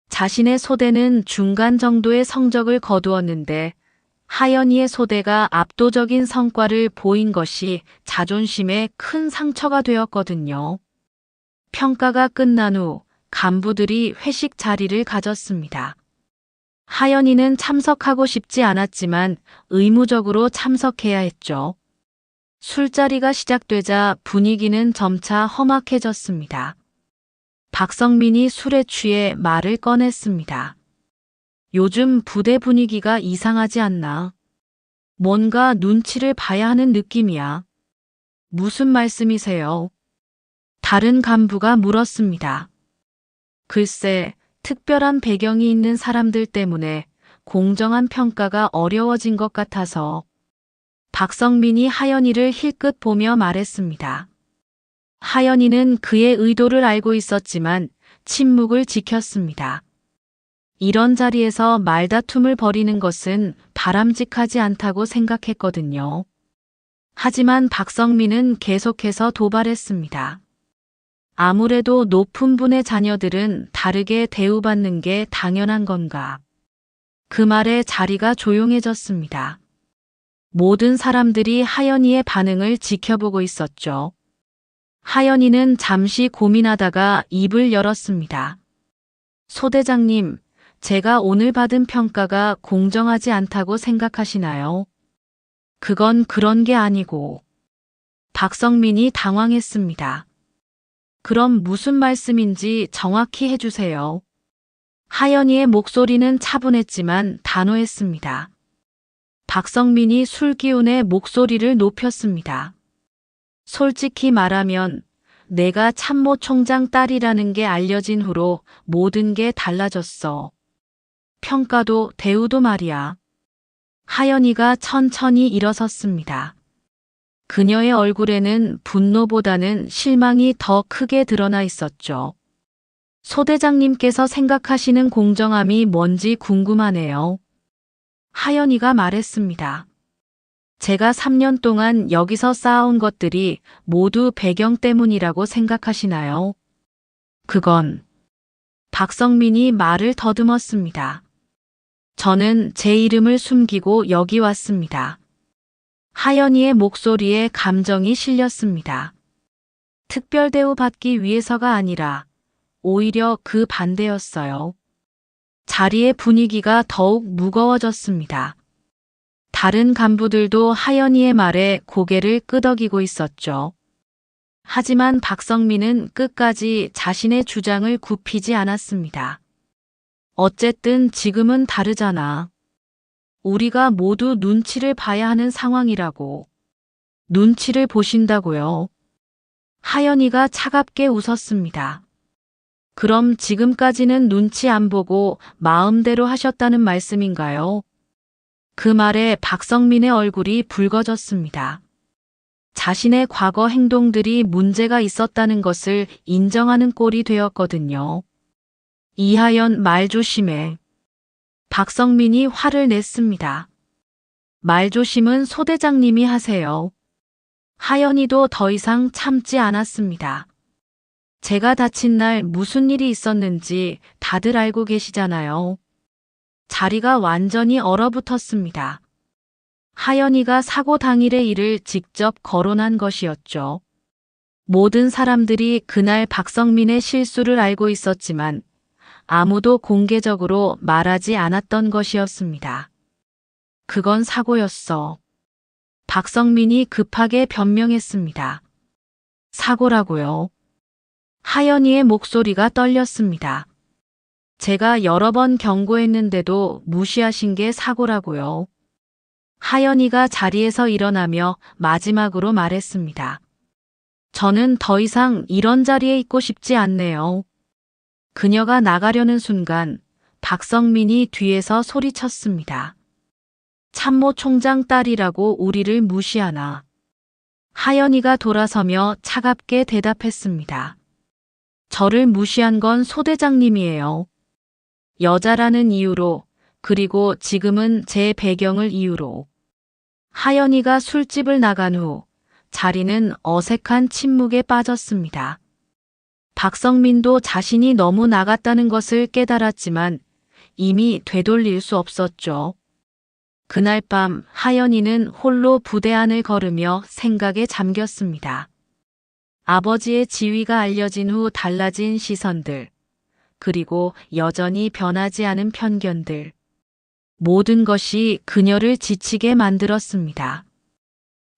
자신의 소대는 중간 정도의 성적을 거두었는데 하연이의 소대가 압도적인 성과를 보인 것이 자존심에 큰 상처가 되었거든요. 평가가 끝난 후 간부들이 회식 자리를 가졌습니다. 하연이는 참석하고 싶지 않았지만 의무적으로 참석해야 했죠. 술자리가 시작되자 분위기는 점차 험악해졌습니다. 박성민이 술에 취해 말을 꺼냈습니다. 요즘 부대 분위기가 이상하지 않나? 뭔가 눈치를 봐야 하는 느낌이야. 무슨 말씀이세요? 다른 간부가 물었습니다. 글쎄, 특별한 배경이 있는 사람들 때문에 공정한 평가가 어려워진 것 같아서. 박성민이 하연이를 힐끗 보며 말했습니다. 하연이는 그의 의도를 알고 있었지만 침묵을 지켰습니다. 이런 자리에서 말다툼을 벌이는 것은 바람직하지 않다고 생각했거든요. 하지만 박성민은 계속해서 도발했습니다. 아무래도 높은 분의 자녀들은 다르게 대우받는 게 당연한 건가. 그 말에 자리가 조용해졌습니다. 모든 사람들이 하연이의 반응을 지켜보고 있었죠. 하연이는 잠시 고민하다가 입을 열었습니다. 소대장님, 제가 오늘 받은 평가가 공정하지 않다고 생각하시나요? 그건 그런 게 아니고. 박성민이 당황했습니다. 그럼 무슨 말씀인지 정확히 해주세요. 하연이의 목소리는 차분했지만 단호했습니다. 박성민이 술기운에 목소리를 높였습니다. 솔직히 말하면 내가 참모 총장 딸이라는 게 알려진 후로 모든 게 달라졌어. 평가도 대우도 말이야. 하연이가 천천히 일어섰습니다. 그녀의 얼굴에는 분노보다는 실망이 더 크게 드러나 있었죠. 소대장님께서 생각하시는 공정함이 뭔지 궁금하네요. 하연이가 말했습니다. 제가 3년 동안 여기서 쌓아온 것들이 모두 배경 때문이라고 생각하시나요? 그건. 박성민이 말을 더듬었습니다. 저는 제 이름을 숨기고 여기 왔습니다. 하연이의 목소리에 감정이 실렸습니다. 특별 대우 받기 위해서가 아니라 오히려 그 반대였어요. 자리의 분위기가 더욱 무거워졌습니다. 다른 간부들도 하연이의 말에 고개를 끄덕이고 있었죠. 하지만 박성민은 끝까지 자신의 주장을 굽히지 않았습니다. 어쨌든 지금은 다르잖아. 우리가 모두 눈치를 봐야 하는 상황이라고. 눈치를 보신다고요? 하연이가 차갑게 웃었습니다. 그럼 지금까지는 눈치 안 보고 마음대로 하셨다는 말씀인가요? 그 말에 박성민의 얼굴이 붉어졌습니다. 자신의 과거 행동들이 문제가 있었다는 것을 인정하는 꼴이 되었거든요. 이하연, 말 조심해. 박성민이 화를 냈습니다. 말 조심은 소 대장님이 하세요. 하연이도 더 이상 참지 않았습니다. 제가 다친 날 무슨 일이 있었는지 다들 알고 계시잖아요. 자리가 완전히 얼어붙었습니다. 하연이가 사고 당일의 일을 직접 거론한 것이었죠. 모든 사람들이 그날 박성민의 실수를 알고 있었지만 아무도 공개적으로 말하지 않았던 것이었습니다. 그건 사고였어. 박성민이 급하게 변명했습니다. 사고라고요? 하연이의 목소리가 떨렸습니다. 제가 여러 번 경고했는데도 무시하신 게 사고라고요. 하연이가 자리에서 일어나며 마지막으로 말했습니다. 저는 더 이상 이런 자리에 있고 싶지 않네요. 그녀가 나가려는 순간 박성민이 뒤에서 소리쳤습니다. 참모 총장 딸이라고 우리를 무시하나. 하연이가 돌아서며 차갑게 대답했습니다. 저를 무시한 건 소 대장님이에요. 여자라는 이유로, 그리고 지금은 제 배경을 이유로. 하연이가 술집을 나간 후 자리는 어색한 침묵에 빠졌습니다. 박성민도 자신이 너무 나갔다는 것을 깨달았지만 이미 되돌릴 수 없었죠. 그날 밤 하연이는 홀로 부대 안을 걸으며 생각에 잠겼습니다. 아버지의 지위가 알려진 후 달라진 시선들, 그리고 여전히 변하지 않은 편견들. 모든 것이 그녀를 지치게 만들었습니다.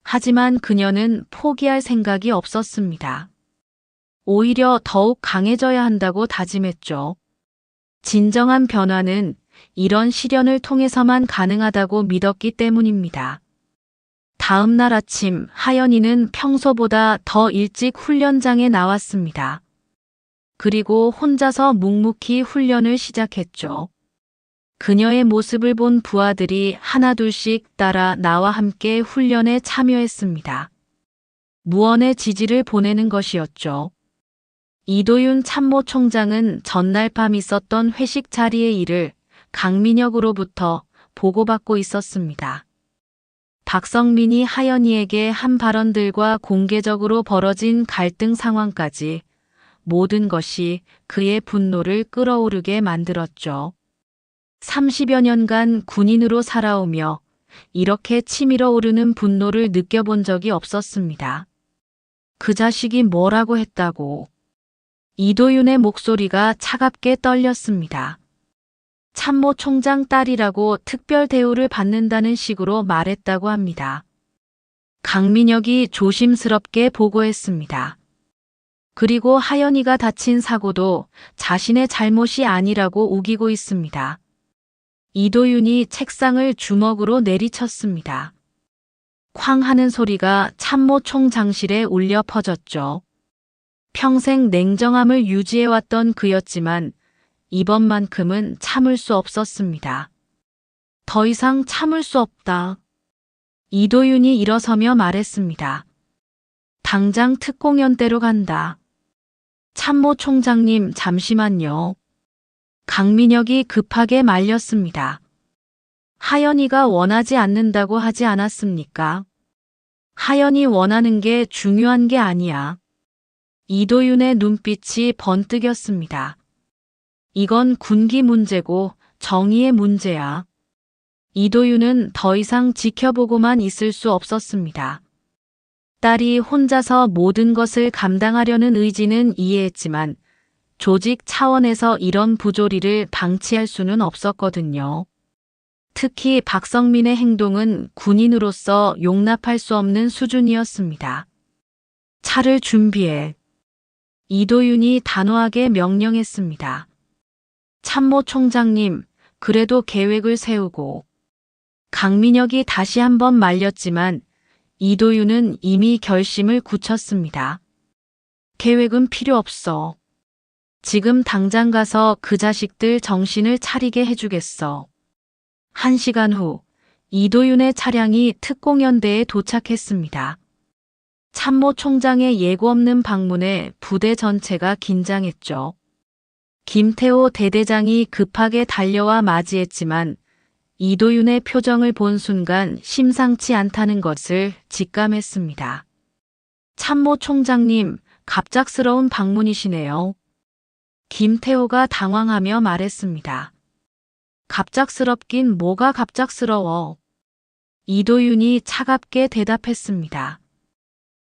하지만 그녀는 포기할 생각이 없었습니다. 오히려 더욱 강해져야 한다고 다짐했죠. 진정한 변화는 이런 시련을 통해서만 가능하다고 믿었기 때문입니다. 다음 날 아침 하연이는 평소보다 더 일찍 훈련장에 나왔습니다. 그리고 혼자서 묵묵히 훈련을 시작했죠. 그녀의 모습을 본 부하들이 하나둘씩 따라 나와 함께 훈련에 참여했습니다. 무언의 지지를 보내는 것이었죠. 이도윤 참모총장은 전날 밤 있었던 회식 자리의 일을 강민혁으로부터 보고받고 있었습니다. 박성민이 하연이에게 한 발언들과 공개적으로 벌어진 갈등 상황까지 모든 것이 그의 분노를 끌어오르게 만들었죠. 30여 년간 군인으로 살아오며 이렇게 치밀어 오르는 분노를 느껴본 적이 없었습니다. 그 자식이 뭐라고 했다고. 이도윤의 목소리가 차갑게 떨렸습니다. 참모 총장 딸이라고 특별 대우를 받는다는 식으로 말했다고 합니다. 강민혁이 조심스럽게 보고했습니다. 그리고 하연이가 다친 사고도 자신의 잘못이 아니라고 우기고 있습니다. 이도윤이 책상을 주먹으로 내리쳤습니다. 쾅 하는 소리가 참모 총장실에 울려 퍼졌죠. 평생 냉정함을 유지해왔던 그였지만 이번만큼은 참을 수 없었습니다. 더 이상 참을 수 없다. 이도윤이 일어서며 말했습니다. 당장 특공연대로 간다. 참모 총장님 잠시만요. 강민혁이 급하게 말렸습니다. 하연이가 원하지 않는다고 하지 않았습니까? 하연이 원하는 게 중요한 게 아니야. 이도윤의 눈빛이 번뜩였습니다. 이건 군기 문제고 정의의 문제야. 이도윤은 더 이상 지켜보고만 있을 수 없었습니다. 딸이 혼자서 모든 것을 감당하려는 의지는 이해했지만 조직 차원에서 이런 부조리를 방치할 수는 없었거든요. 특히 박성민의 행동은 군인으로서 용납할 수 없는 수준이었습니다. 차를 준비해. 이도윤이 단호하게 명령했습니다. 참모 총장님, 그래도 계획을 세우고. 강민혁이 다시 한번 말렸지만 이도윤은 이미 결심을 굳혔습니다. 계획은 필요 없어. 지금 당장 가서 그 자식들 정신을 차리게 해주겠어. 1시간 후 이도윤의 차량이 특공연대에 도착했습니다. 참모 총장의 예고 없는 방문에 부대 전체가 긴장했죠. 김태호 대대장이 급하게 달려와 맞이했지만 이도윤의 표정을 본 순간 심상치 않다는 것을 직감했습니다. 참모 총장님, 갑작스러운 방문이시네요. 김태호가 당황하며 말했습니다. 갑작스럽긴 뭐가 갑작스러워. 이도윤이 차갑게 대답했습니다.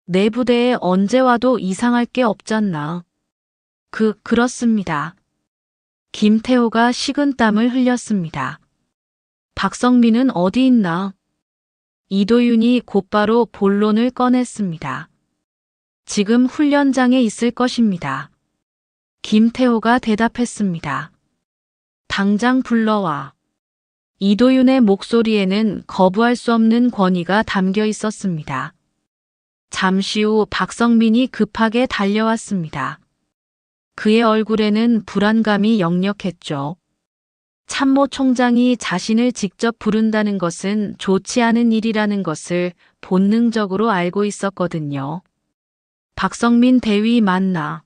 내 부대에 언제 와도 이상할 게 없잖나. 그렇습니다. 김태호가 식은땀을 흘렸습니다. 박성민은 어디 있나? 이도윤이 곧바로 본론을 꺼냈습니다. 지금 훈련장에 있을 것입니다. 김태호가 대답했습니다. 당장 불러와. 이도윤의 목소리에는 거부할 수 없는 권위가 담겨 있었습니다. 잠시 후 박성민이 급하게 달려왔습니다. 그의 얼굴에는 불안감이 역력했죠. 참모 총장이 자신을 직접 부른다는 것은 좋지 않은 일이라는 것을 본능적으로 알고 있었거든요. 박성민 대위 맞나?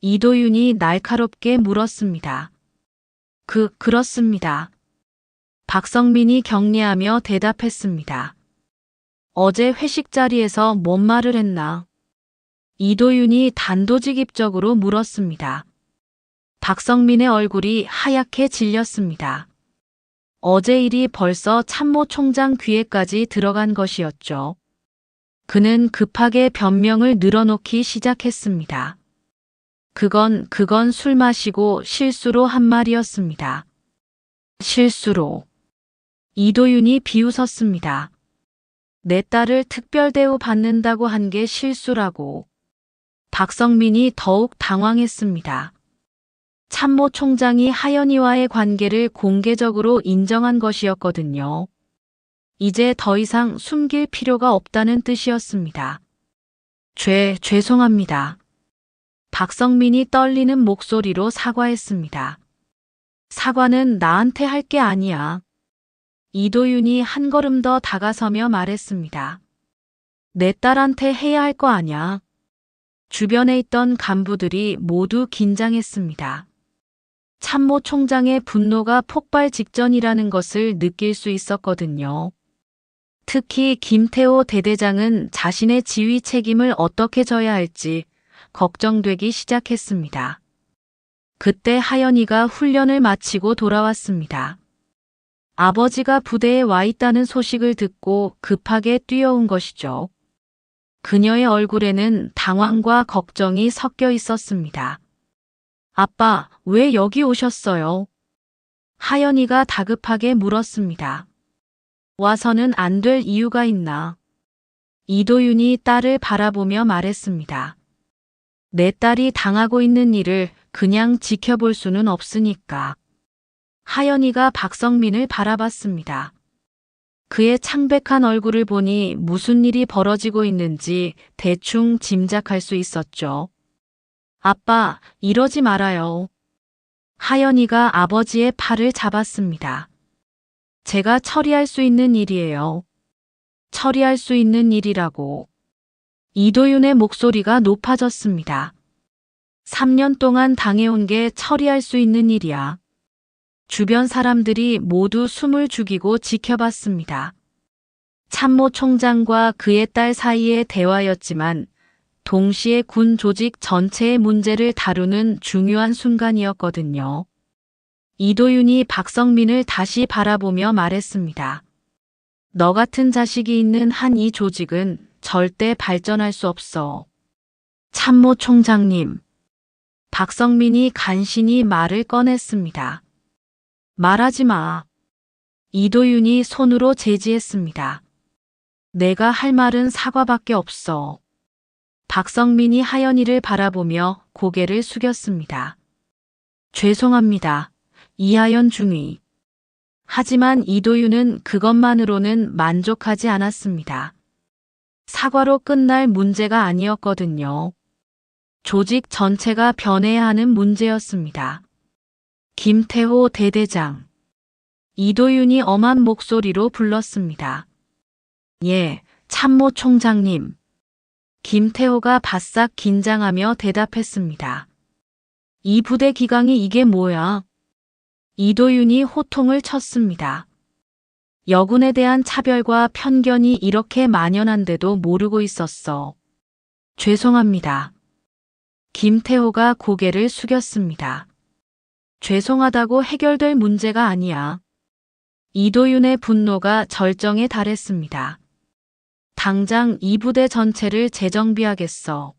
이도윤이 날카롭게 물었습니다. 그렇습니다. 박성민이 격려하며 대답했습니다. 어제 회식 자리에서 뭔 말을 했나? 이도윤이 단도직입적으로 물었습니다. 박성민의 얼굴이 하얗게 질렸습니다. 어제 일이 벌써 참모 총장 귀에까지 들어간 것이었죠. 그는 급하게 변명을 늘어놓기 시작했습니다. 그건 술 마시고 실수로 한 말이었습니다. 실수로. 이도윤이 비웃었습니다. 내 딸을 특별 대우 받는다고 한 게 실수라고. 박성민이 더욱 당황했습니다. 참모 총장이 하연이와의 관계를 공개적으로 인정한 것이었거든요. 이제 더 이상 숨길 필요가 없다는 뜻이었습니다. 죄송합니다. 박성민이 떨리는 목소리로 사과했습니다. 사과는 나한테 할 게 아니야. 이도윤이 한 걸음 더 다가서며 말했습니다. 내 딸한테 해야 할 거 아냐. 주변에 있던 간부들이 모두 긴장했습니다. 참모 총장의 분노가 폭발 직전이라는 것을 느낄 수 있었거든요. 특히 김태호 대대장은 자신의 지휘 책임을 어떻게 져야 할지 걱정되기 시작했습니다. 그때 하연이가 훈련을 마치고 돌아왔습니다. 아버지가 부대에 와 있다는 소식을 듣고 급하게 뛰어온 것이죠. 그녀의 얼굴에는 당황과 걱정이 섞여 있었습니다. 아빠, 왜 여기 오셨어요? 하연이가 다급하게 물었습니다. 와서는 안 될 이유가 있나? 이도윤이 딸을 바라보며 말했습니다. 내 딸이 당하고 있는 일을 그냥 지켜볼 수는 없으니까. 하연이가 박성민을 바라봤습니다. 그의 창백한 얼굴을 보니 무슨 일이 벌어지고 있는지 대충 짐작할 수 있었죠. 아빠, 이러지 말아요. 하연이가 아버지의 팔을 잡았습니다. 제가 처리할 수 있는 일이에요. 처리할 수 있는 일이라고. 이도윤의 목소리가 높아졌습니다. 3년 동안 당해온 게 처리할 수 있는 일이야. 주변 사람들이 모두 숨을 죽이고 지켜봤습니다. 참모 총장과 그의 딸 사이의 대화였지만 동시에 군 조직 전체의 문제를 다루는 중요한 순간이었거든요. 이도윤이 박성민을 다시 바라보며 말했습니다. 너 같은 자식이 있는 한 이 조직은 절대 발전할 수 없어. 참모 총장님. 박성민이 간신히 말을 꺼냈습니다. 말하지 마. 이도윤이 손으로 제지했습니다. 내가 할 말은 사과밖에 없어. 박성민이 하연이를 바라보며 고개를 숙였습니다. 죄송합니다. 이하연 중위. 하지만 이도윤은 그것만으로는 만족하지 않았습니다. 사과로 끝날 문제가 아니었거든요. 조직 전체가 변해야 하는 문제였습니다. 김태호 대대장. 이도윤이 엄한 목소리로 불렀습니다. 예, 참모 총장님. 김태호가 바싹 긴장하며 대답했습니다. 이 부대 기강이 이게 뭐야? 이도윤이 호통을 쳤습니다. 여군에 대한 차별과 편견이 이렇게 만연한데도 모르고 있었어. 죄송합니다. 김태호가 고개를 숙였습니다. 죄송하다고 해결될 문제가 아니야. 이도윤의 분노가 절정에 달했습니다. 당장 이 부대 전체를 재정비하겠어.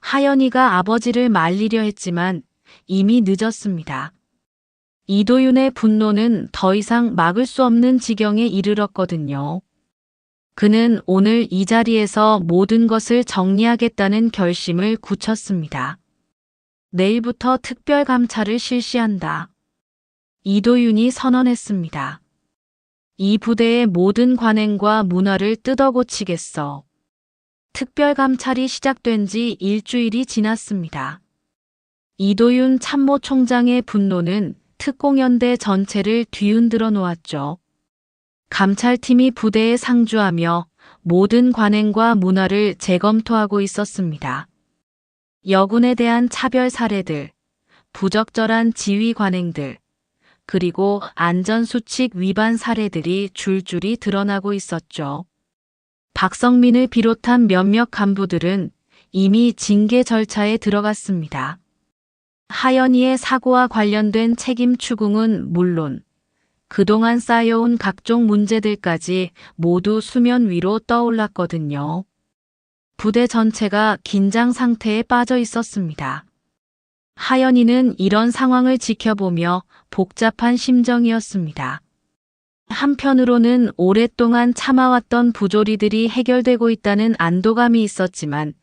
하연이가 아버지를 말리려 했지만 이미 늦었습니다. 이도윤의 분노는 더 이상 막을 수 없는 지경에 이르렀거든요. 그는 오늘 이 자리에서 모든 것을 정리하겠다는 결심을 굳혔습니다. 내일부터 특별 감찰을 실시한다. 이도윤이 선언했습니다. 이 부대의 모든 관행과 문화를 뜯어고치겠어. 특별 감찰이 시작된 지 일주일이 지났습니다. 이도윤 참모총장의 분노는 특공연대 전체를 뒤흔들어 놓았죠. 감찰팀이 부대에 상주하며 모든 관행과 문화를 재검토하고 있었습니다. 여군에 대한 차별 사례들, 부적절한 지휘 관행들, 그리고 안전수칙 위반 사례들이 줄줄이 드러나고 있었죠. 박성민을 비롯한 몇몇 간부들은 이미 징계 절차에 들어갔습니다. 하연이의 사고와 관련된 책임 추궁은 물론 그동안 쌓여온 각종 문제들까지 모두 수면 위로 떠올랐거든요. 부대 전체가 긴장 상태에 빠져 있었습니다. 하연이는 이런 상황을 지켜보며 복잡한 심정이었습니다. 한편으로는 오랫동안 참아왔던 부조리들이 해결되고 있다는 안도감이 있었지만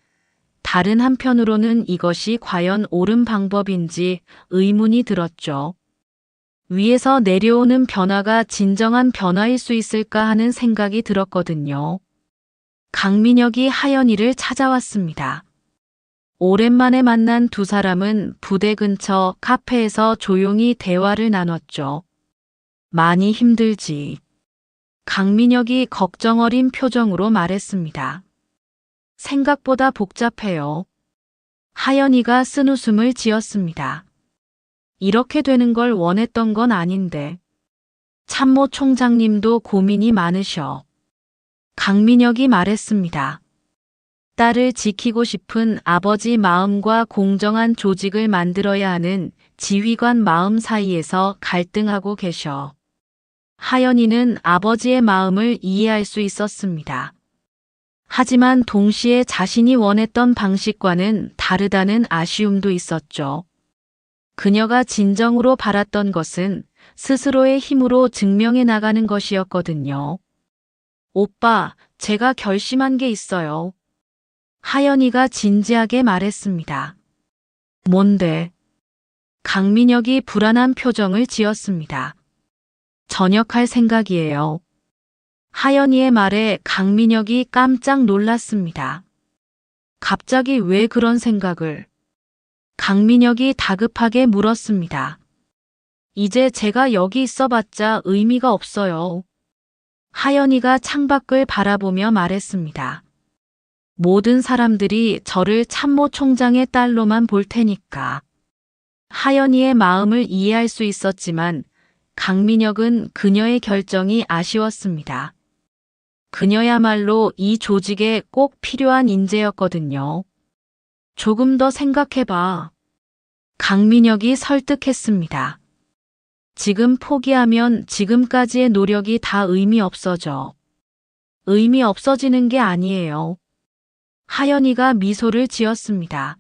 다른 한편으로는 이것이 과연 옳은 방법인지 의문이 들었죠. 위에서 내려오는 변화가 진정한 변화일 수 있을까 하는 생각이 들었거든요. 강민혁이 하연이를 찾아왔습니다. 오랜만에 만난 두 사람은 부대 근처 카페에서 조용히 대화를 나눴죠. 많이 힘들지. 강민혁이 걱정 어린 표정으로 말했습니다. 생각보다 복잡해요. 하연이가 쓴웃음을 지었습니다. 이렇게 되는 걸 원했던 건 아닌데. 참모 총장님도 고민이 많으셔. 강민혁이 말했습니다. 딸을 지키고 싶은 아버지 마음과 공정한 조직을 만들어야 하는 지휘관 마음 사이에서 갈등하고 계셔. 하연이는 아버지의 마음을 이해할 수 있었습니다. 하지만 동시에 자신이 원했던 방식과는 다르다는 아쉬움도 있었죠. 그녀가 진정으로 바랐던 것은 스스로의 힘으로 증명해 나가는 것이었거든요. 오빠, 제가 결심한 게 있어요. 하연이가 진지하게 말했습니다. 뭔데? 강민혁이 불안한 표정을 지었습니다. 전역할 생각이에요. 하연이의 말에 강민혁이 깜짝 놀랐습니다. 갑자기 왜 그런 생각을? 강민혁이 다급하게 물었습니다. 이제 제가 여기 있어봤자 의미가 없어요. 하연이가 창밖을 바라보며 말했습니다. 모든 사람들이 저를 참모 총장의 딸로만 볼 테니까. 하연이의 마음을 이해할 수 있었지만 강민혁은 그녀의 결정이 아쉬웠습니다. 그녀야말로 이 조직에 꼭 필요한 인재였거든요. 조금 더 생각해봐. 강민혁이 설득했습니다. 지금 포기하면 지금까지의 노력이 다 의미 없어져. 의미 없어지는 게 아니에요. 하연이가 미소를 지었습니다.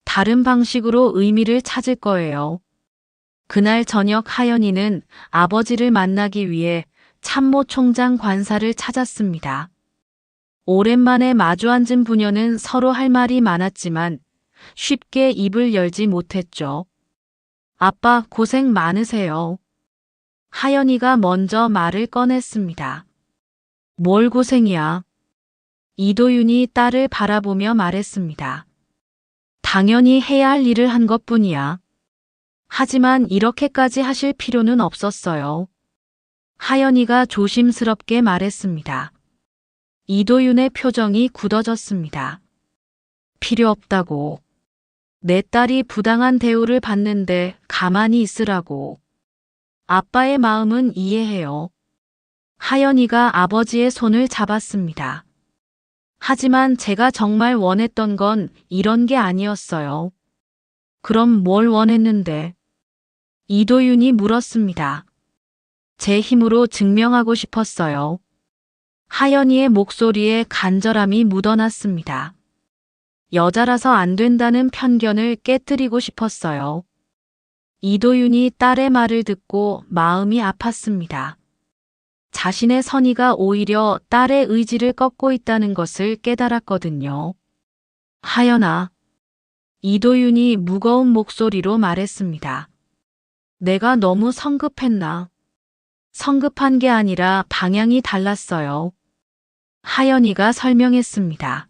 다른 방식으로 의미를 찾을 거예요. 그날 저녁 하연이는 아버지를 만나기 위해 참모 총장 관사를 찾았습니다. 오랜만에 마주 앉은 부녀는 서로 할 말이 많았지만 쉽게 입을 열지 못했죠. 아빠 고생 많으세요. 하연이가 먼저 말을 꺼냈습니다. 뭘 고생이야? 이도윤이 딸을 바라보며 말했습니다. 당연히 해야 할 일을 한 것뿐이야. 하지만 이렇게까지 하실 필요는 없었어요. 하연이가 조심스럽게 말했습니다. 이도윤의 표정이 굳어졌습니다. 필요 없다고. 내 딸이 부당한 대우를 받는데 가만히 있으라고. 아빠의 마음은 이해해요. 하연이가 아버지의 손을 잡았습니다. 하지만 제가 정말 원했던 건 이런 게 아니었어요. 그럼 뭘 원했는데? 이도윤이 물었습니다. 제 힘으로 증명하고 싶었어요. 하연이의 목소리에 간절함이 묻어났습니다. 여자라서 안 된다는 편견을 깨뜨리고 싶었어요. 이도윤이 딸의 말을 듣고 마음이 아팠습니다. 자신의 선의가 오히려 딸의 의지를 꺾고 있다는 것을 깨달았거든요. 하연아, 이도윤이 무거운 목소리로 말했습니다. 내가 너무 성급했나? 성급한 게 아니라 방향이 달랐어요. 하연이가 설명했습니다.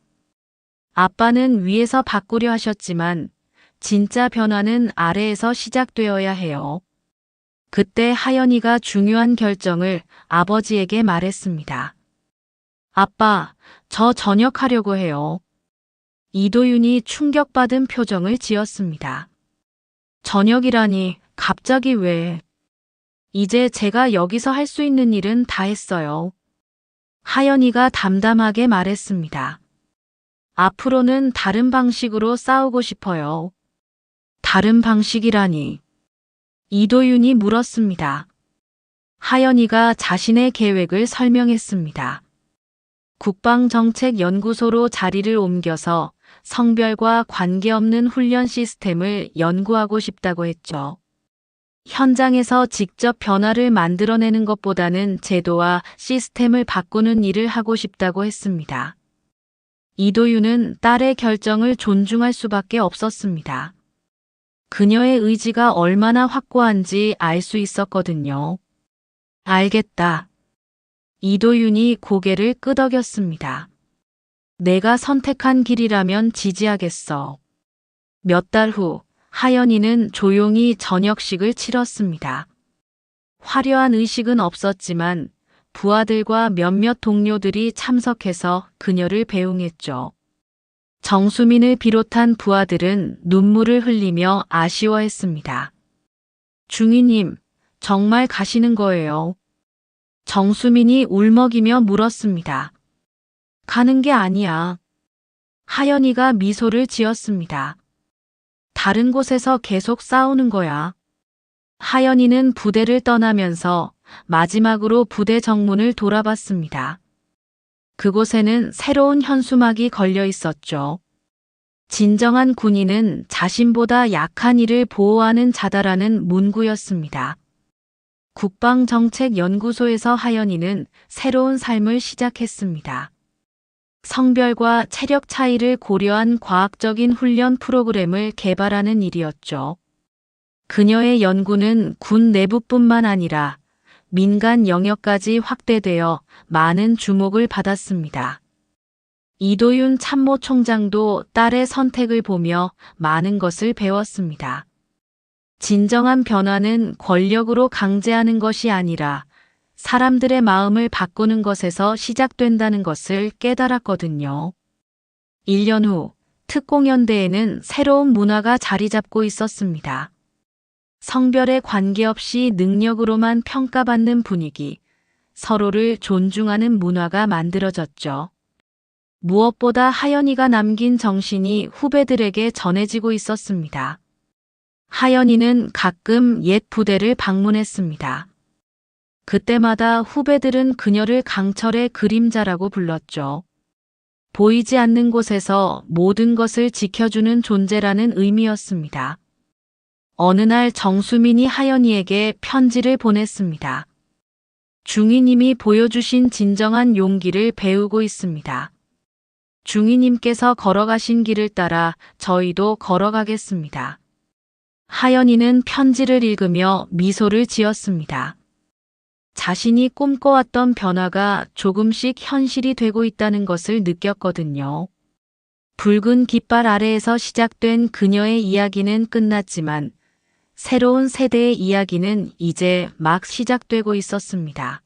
아빠는 위에서 바꾸려 하셨지만 진짜 변화는 아래에서 시작되어야 해요. 그때 하연이가 중요한 결정을 아버지에게 말했습니다. 아빠, 저 전역하려고 해요. 이도윤이 충격받은 표정을 지었습니다. 전역이라니 갑자기 왜? 이제 제가 여기서 할 수 있는 일은 다 했어요. 하연이가 담담하게 말했습니다. 앞으로는 다른 방식으로 싸우고 싶어요. 다른 방식이라니. 이도윤이 물었습니다. 하연이가 자신의 계획을 설명했습니다. 국방정책연구소로 자리를 옮겨서 성별과 관계없는 훈련 시스템을 연구하고 싶다고 했죠. 현장에서 직접 변화를 만들어내는 것보다는 제도와 시스템을 바꾸는 일을 하고 싶다고 했습니다. 이도윤은 딸의 결정을 존중할 수밖에 없었습니다. 그녀의 의지가 얼마나 확고한지 알 수 있었거든요. 알겠다. 이도윤이 고개를 끄덕였습니다. 내가 선택한 길이라면 지지하겠어. 몇 달 후 하연이는 조용히 저녁식을 치렀습니다. 화려한 의식은 없었지만 부하들과 몇몇 동료들이 참석해서 그녀를 배웅했죠. 정수민을 비롯한 부하들은 눈물을 흘리며 아쉬워했습니다. 중위님, 정말 가시는 거예요? 정수민이 울먹이며 물었습니다. 가는 게 아니야. 하연이가 미소를 지었습니다. 다른 곳에서 계속 싸우는 거야. 하연이는 부대를 떠나면서 마지막으로 부대 정문을 돌아봤습니다. 그곳에는 새로운 현수막이 걸려 있었죠. 진정한 군인은 자신보다 약한 이를 보호하는 자다라는 문구였습니다. 국방정책연구소에서 하연이는 새로운 삶을 시작했습니다. 성별과 체력 차이를 고려한 과학적인 훈련 프로그램을 개발하는 일이었죠. 그녀의 연구는 군 내부뿐만 아니라 민간 영역까지 확대되어 많은 주목을 받았습니다. 이도윤 참모총장도 딸의 선택을 보며 많은 것을 배웠습니다. 진정한 변화는 권력으로 강제하는 것이 아니라 사람들의 마음을 바꾸는 것에서 시작된다는 것을 깨달았거든요. 1년 후 특공연대에는 새로운 문화가 자리 잡고 있었습니다. 성별에 관계없이 능력으로만 평가받는 분위기, 서로를 존중하는 문화가 만들어졌죠. 무엇보다 하연이가 남긴 정신이 후배들에게 전해지고 있었습니다. 하연이는 가끔 옛 부대를 방문했습니다. 그때마다 후배들은 그녀를 강철의 그림자라고 불렀죠. 보이지 않는 곳에서 모든 것을 지켜주는 존재라는 의미였습니다. 어느 날 정수민이 하연이에게 편지를 보냈습니다. 중위님이 보여주신 진정한 용기를 배우고 있습니다. 중위님께서 걸어가신 길을 따라 저희도 걸어가겠습니다. 하연이는 편지를 읽으며 미소를 지었습니다. 자신이 꿈꿔왔던 변화가 조금씩 현실이 되고 있다는 것을 느꼈거든요. 붉은 깃발 아래에서 시작된 그녀의 이야기는 끝났지만 새로운 세대의 이야기는 이제 막 시작되고 있었습니다.